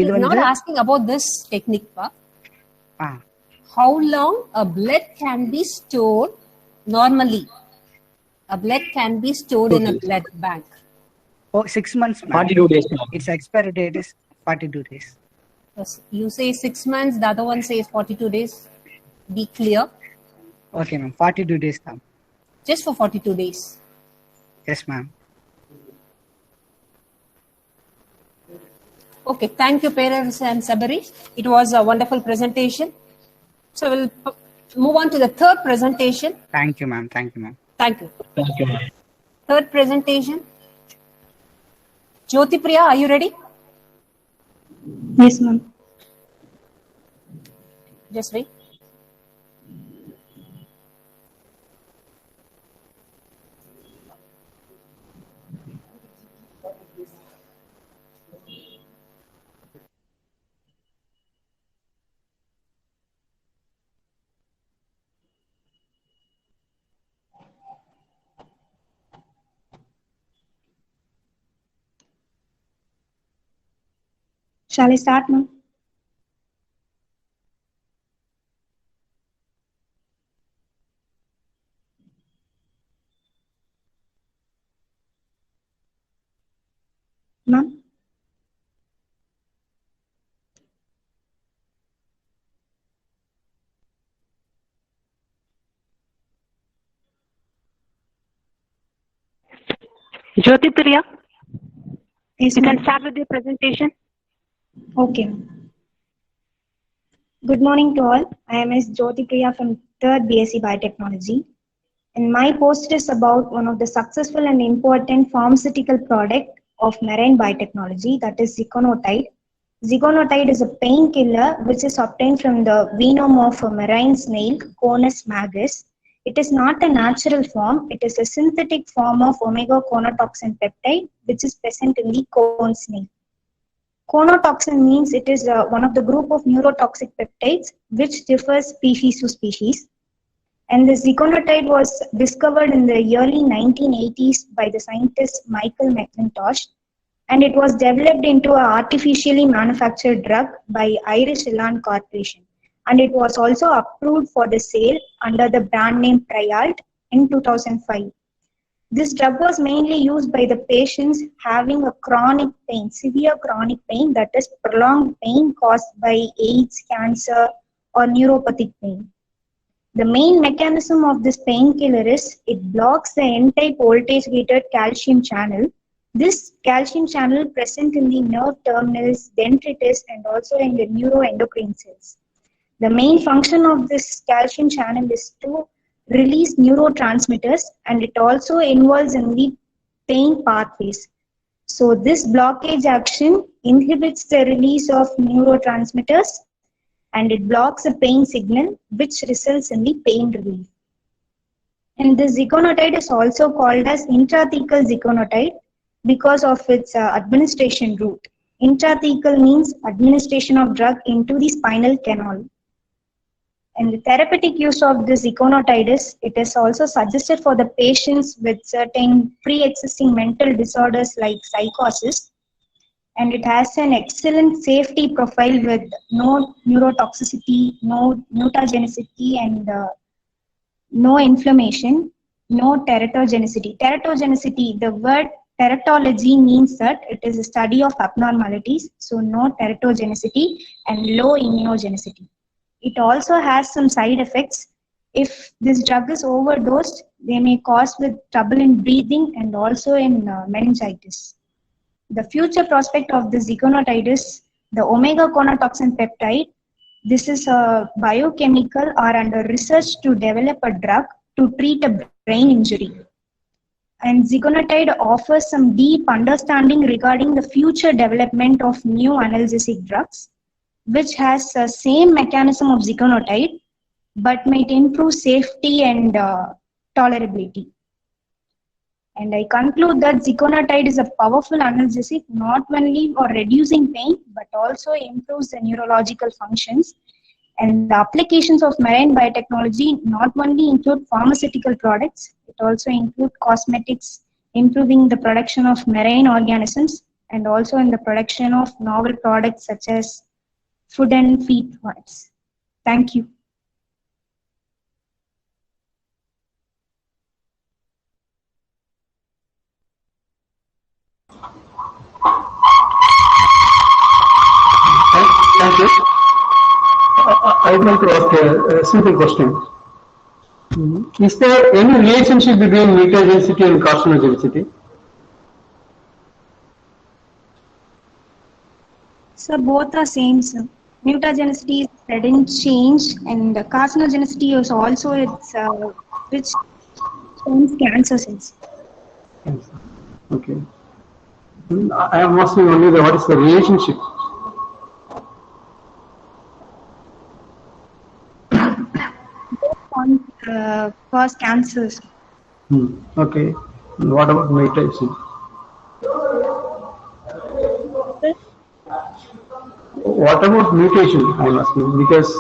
இது வந்து not asking about this technique, pa. How long a blood can be stored normally? A blood can be stored in a blood bank. Oh, 6 months. 42 days. Its expiry date is 42 days. Yes, you say 6 months, the other one says 42 days. Be clear. Okay, ma'am. 42 days, ma'am. Just for 42 days. Yes, ma'am. Okay, thank you, parents and Sabari. It was a wonderful presentation. So we'll move on to the third presentation. Thank you, ma'am. Thank you, ma'am. Thank you. Thank you, ma'am. Third presentation. Jyoti Priya, are you ready? Yes, ma'am. Just wait. Shall I start, ma'am? Ma'am? Jyoti Priya? Yes, You ma'am. can start with your presentation. Okay. Good morning to all. I am S. Jyoti Priya from 3rd BSc Biotechnology. And my post is about one of the successful and important pharmaceutical product of marine biotechnology, that is ziconotide. Ziconotide is a painkiller which is obtained from the venom of a marine snail, Conus magus. It is not a natural form. It is a synthetic form of omega conotoxin peptide which is present in the cone snail. Conotoxin means it is one of the group of neurotoxic peptides which differs species to species. And the ziconotide was discovered in the early 1980s by the scientist Michael McIntosh, and it was developed into an artificially manufactured drug by Irish Elan Corporation. And it was also approved for the sale under the brand name Prialt in 2005. This drug was mainly used by the patients having a chronic pain, severe chronic pain, that is prolonged pain caused by AIDS, cancer, or neuropathic pain. The main mechanism of this painkiller is it blocks the N-type voltage-gated calcium channel. This calcium channel present in the nerve terminals, dendrites, and also in the neuroendocrine cells. The main function of this calcium channel is to release neurotransmitters, and it also involves in the pain pathways. So this blockage action inhibits the release of neurotransmitters and it blocks a pain signal which results in the pain relief. And the ziconotide is also called as intrathecal ziconotide because of its administration route. Intrathecal means administration of drug into the spinal canal. And the therapeutic use of this ziconotide is, it is also suggested for the patients with certain pre-existing mental disorders like psychosis. And it has an excellent safety profile with no neurotoxicity, no mutagenicity, and no inflammation, no teratogenicity. Teratogenicity, the word teratology means that it is a study of abnormalities, so no teratogenicity and low immunogenicity. It also has some side effects. If this drug is overdosed, they may cause with trouble in breathing and also in meningitis. The future prospect of the ziconotide is the omega conotoxin peptide. This is a biochemical or under research to develop a drug to treat a brain injury. And ziconotide offers some deep understanding regarding the future development of new analgesic drugs, which has the same mechanism of ziconotide, but might improve safety and tolerability. And I conclude that ziconotide is a powerful analgesic, not only for reducing pain, but also improves the neurological functions. And the applications of marine biotechnology not only include pharmaceutical products, it also include cosmetics, improving the production of marine organisms, and also in the production of novel products such as food and feed products. Thank you. Thank you. I would like to ask a simple question. Is there any relationship between mutagenicity and carcinogenicity? So both are same, sir. Mutagenicity is sudden change, and carcinogenicity is also its which forms cancer cells. Okay. I am asking only what is the relationship? Cause cancers. Okay. What about mutation? What about mutation? I am asking because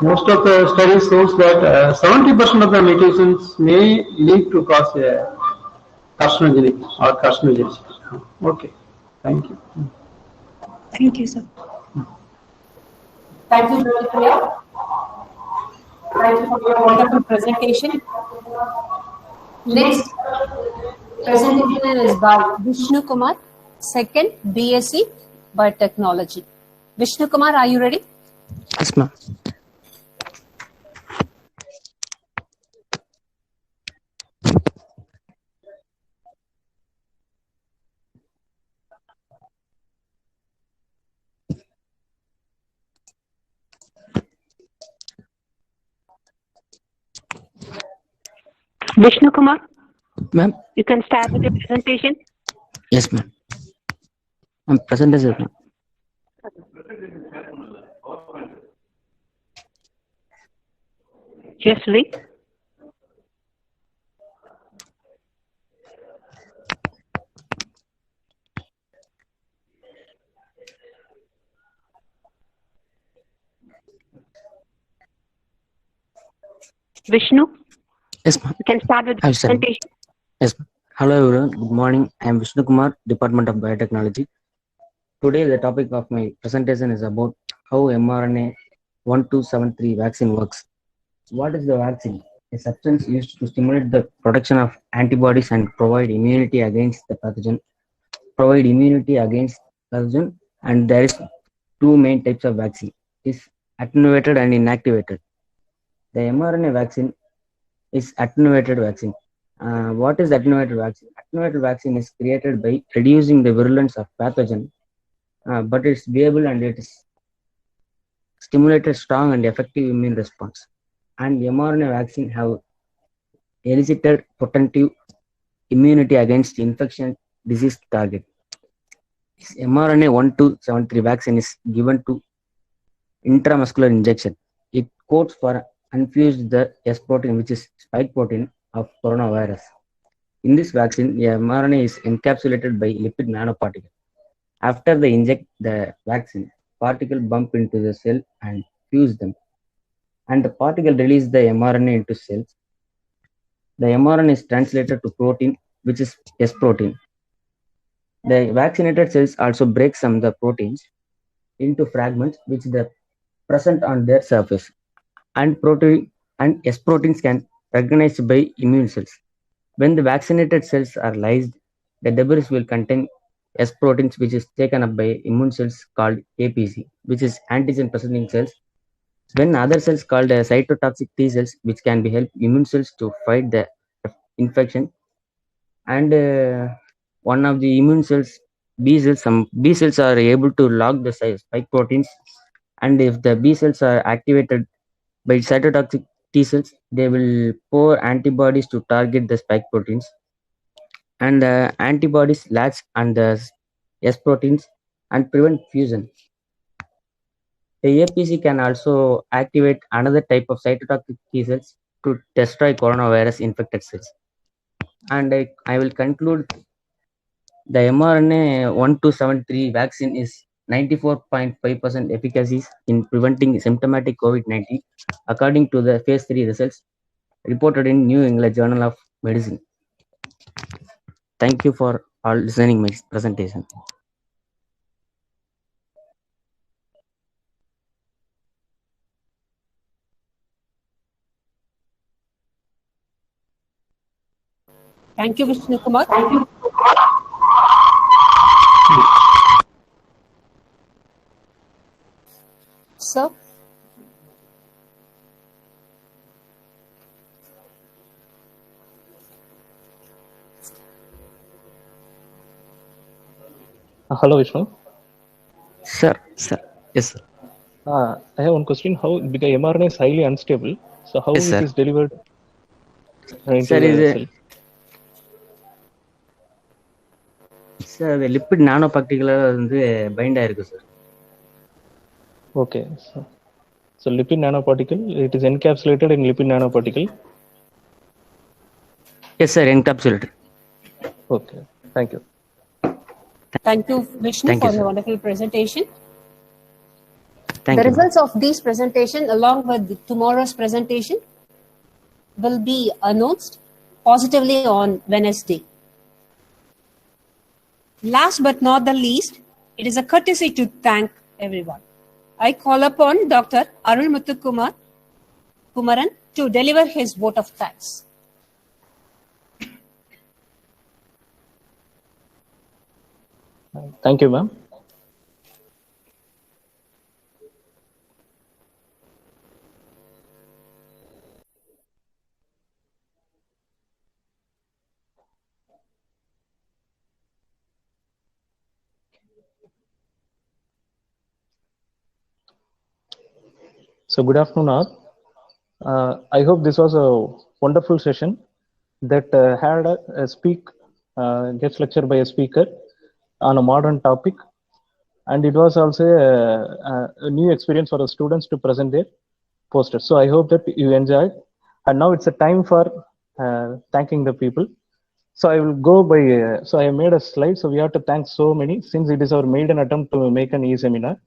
most of the studies shows that 70% of the mutations may lead to cause a carcinogenic or carcinogenicity. Okay. Thank you. Thank you, sir. Thank you, Priya. Thank you for your wonderful presentation. Next presentation is by Vishnu Kumar, 2nd BSc Biotechnology. Vishnu Kumar, are you ready? Yes, ma'am. Vishnu Kumar, Ma'am? you can start with your presentation. Yes, ma'am. I'm present as well, ma'am. Yes, Lee. Vishnu, Yes, ma'am. you can start with the I've said. presentation. Yes, ma'am. Hello, everyone. Good morning. I am Vishnu Kumar, Department of Biotechnology. Today, the topic of my presentation is about how mRNA 1273 vaccine works. What is the vaccine? A substance used to stimulate the production of antibodies and provide immunity against the pathogen. And there is two main types of vaccine: is attenuated and inactivated. The mRNA vaccine is attenuated vaccine. What is attenuated vaccine? Attenuated vaccine is created by reducing the virulence of pathogen, but it's viable and it is stimulated strong and effective immune response. And mRNA vaccine have elicited potent immunity against infection disease target. This mRNA 1273 vaccine is given to intramuscular injection. It codes for infused the S protein, which is spike protein of coronavirus. In this vaccine, the mRNA is encapsulated by lipid nanoparticle. After they inject the vaccine, particle bump into the cell and fuse them. And the particle release the mRNA into cells. The mRNA is translated to protein, which is S protein. The vaccinated cells also break some of the proteins into fragments which are present on their surface. And S proteins can recognized by immune cells. When the vaccinated cells are lysed, the debris will contain S proteins, which is taken up by immune cells called APC, which is antigen presenting cells. When other cells called cytotoxic T cells, which can be help immune cells to fight the infection. And one of the immune cells, B cells, some B cells are able to lock the spike proteins. And if the B cells are activated by cytotoxic T cells, they will pour antibodies to target the spike proteins. And the antibodies latch on the S proteins and prevent fusion. The APC can also activate another type of cytotoxic T cells to destroy coronavirus infected cells. And I will conclude the mRNA 1273 vaccine is 94.5% efficacy in preventing symptomatic COVID-19, according to the phase 3 results reported in New England Journal of Medicine. Thank you for all listening my presentation. Thank you, Vishnu Kumar. Sir? Hello, Vishnu. Sir. Yes, sir. I have one question. How, because mRNA is highly unstable, so how Yes, it sir. is delivered into Sir, the cell? Sir, the lipid nanoparticle வந்து bind ஆயிருக்கு sir. Okay. So lipid nanoparticle, it is encapsulated in lipid nanoparticle. Yes, sir, encapsulated. Okay. Thank you. Thank you, Vishnu, Thank you, for your sir. wonderful presentation. Thank The you. results of these presentation, along with tomorrow's presentation, will be announced positively on Wednesday. Last but not the least, it is a courtesy to thank everyone. I call upon Dr. Arulmuthu Kumaran to deliver his vote of thanks. Thank you, ma'am. So good afternoon, all. I hope this was a wonderful session. that had a guest lecture by a speaker on a modern topic, and it was also a new experience for the students to present their posters. So I hope that you enjoyed. And now it's a time for thanking the people. So I will go by, so I made a slide. So we have to thank so many, since it is our maiden attempt to make an e-seminar.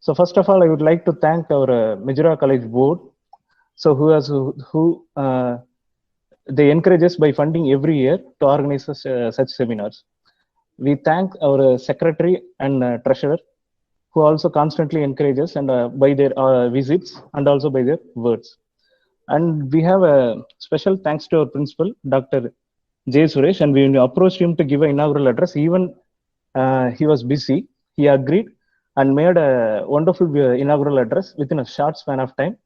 So first of all, I would like to thank our Mizora College board. So they encourage us by funding every year to organize such seminars. We thank our secretary and treasurer, who also constantly encourage us and by their visits and also by their words. And we have a special thanks to our principal, Dr. J. Suresh, and we approached him to give an inaugural address. Even he was busy, he agreed and made a wonderful inaugural address within a short span of time.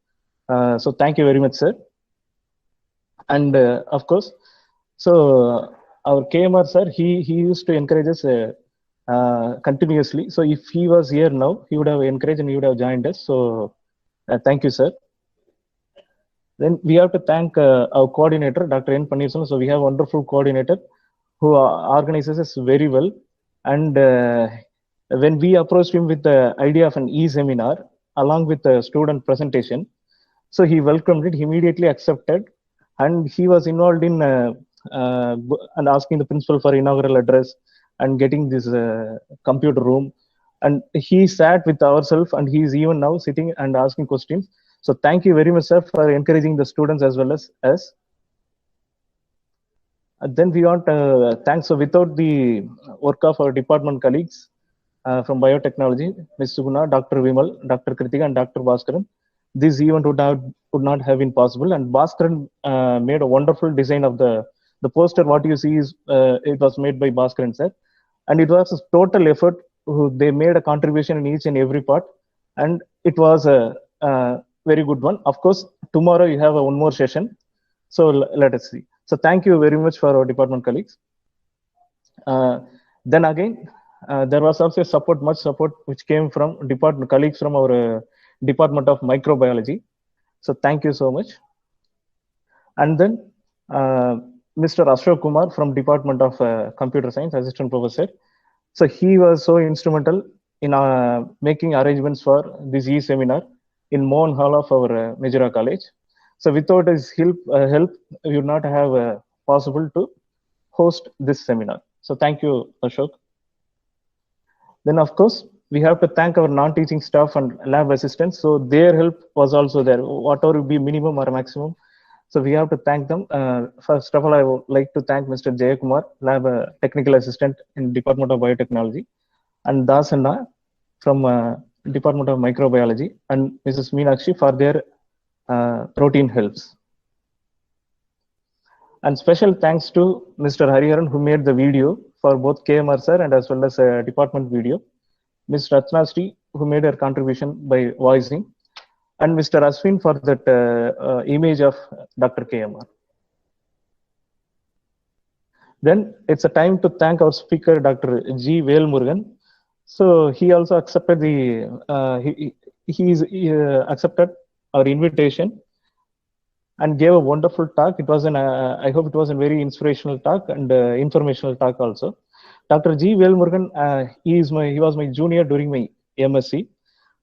So thank you very much, sir. And of course, so our KMR sir, he used to encourage us continuously. So if he was here now, he would have encouraged and he would have joined us. So thank you, sir. Then we have to thank our coordinator, Dr. N. Panneerselvam. So we have a wonderful coordinator who organizes us very well. And when we approached him with the idea of an e-seminar along with the student presentation, so he welcomed it, he immediately accepted, and he was involved in and asking the principal for inaugural address and getting this computer room. And he sat with ourselves, and he is even now sitting and asking questions. So thank you very much, sir, for encouraging the students as well as us. Then we want thanks. So without the work of our department colleagues from biotechnology, Ms. Suguna, Dr. Vimal, Dr. Kritika, and Dr. Bhaskaran, this event would not have been possible. And Bhaskaran made a wonderful design of the poster. What you see is it was made by Bhaskaran, sir, and it was a total effort. They made a contribution in each and every part, and it was a very good one. Of course, tomorrow you have one more session, so let us see. So thank you very much for our department colleagues. Then again, there was also much support which came from department colleagues from our Department of Microbiology. So thank you so much. And then Mr. Ashok Kumar from Department of Computer Science, Assistant Professor. So he was so instrumental in making arrangements for this e-seminar in Mohan Hall of our Mizora College. So without his help, we would not have possible to host this seminar. So thank you, Ashok. Then of course, we have to thank our non-teaching staff and lab assistants. So their help was also there, whatever would be minimum or maximum. So we have to thank them. First of all, I would like to thank Mr. Jayakumar, lab technical assistant in Department of Biotechnology, and Dasanna from Department of Microbiology, and Mrs. Meenakshi for their routine helps. And special thanks to Mr. Hariharan, who made the video for both KMR sir and as well as department video. Ms. Ratnasri, who made her contribution by voicing, and Mr. Aswin for that image of Dr. KMR. Then it's a time to thank our speaker, Dr. G. Velmurugan. So he also accepted accepted our invitation and gave a wonderful talk. It was I hope it was a very inspirational talk and informational talk also. Dr. G. Velmurugan, he was my junior during my MSc,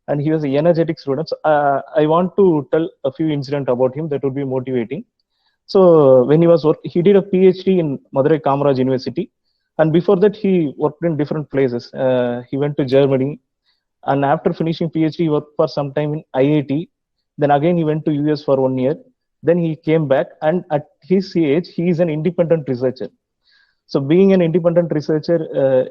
and he was an energetic student. So, I want to tell a few incidents about him that would be motivating. So when he did a PhD in Madurai Kamaraj University, and before that he worked in different places. He went to Germany, and after finishing PhD, he worked for some time in IIT. Then again he went to US for 1 year. Then he came back, and at his age, he is an independent researcher. So being an independent researcher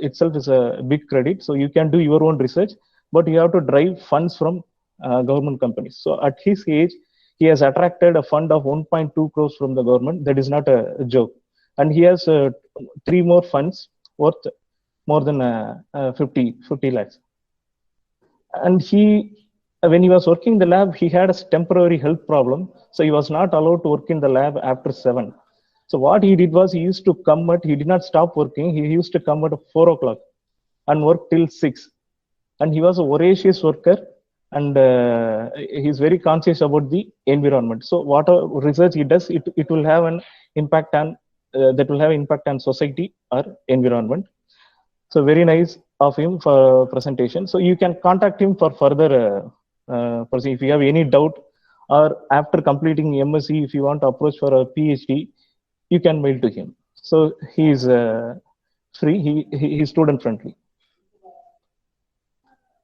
itself is a big credit. So you can do your own research, but you have to drive funds from government companies. So at his age, he has attracted a fund of 1.2 crores from the government. That is not a joke. And he has 3 more funds worth more than 50 lakhs. And when he was working in the lab, he had a temporary health problem. So he was not allowed to work in the lab after 7. So what he did was he did not stop working. He used to come at 4 o'clock and work till 6. And he was a voracious worker. and he's very conscious about the environment. So whatever research he does, it will have an impact on that will have impact on society or environment. So very nice of him for presentation. So you can contact him for further if you have any doubt, or after completing MSc, if you want to approach for a PhD, you can mail to him. So he is free. He is student friendly.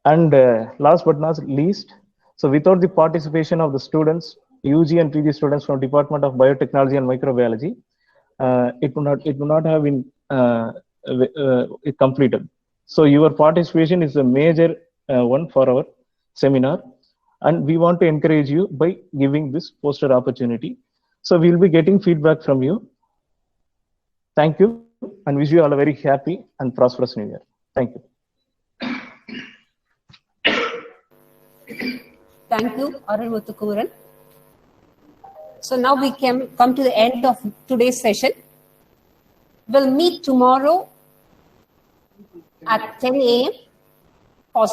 And last but not least, so without the participation of the students, UG and PG students from Department of Biotechnology and Microbiology, it would not have been completed. So your participation is a major one for our seminar, and we want to encourage you by giving this poster opportunity. So we will be getting feedback from you. Thank you, and wish you all a very happy and prosperous New Year. Thank you. Thank you, Arun Muthukumaran. So now we can come to the end of today's session. We'll meet tomorrow at 10 a.m. for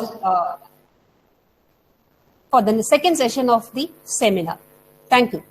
the second session of the seminar. Thank you.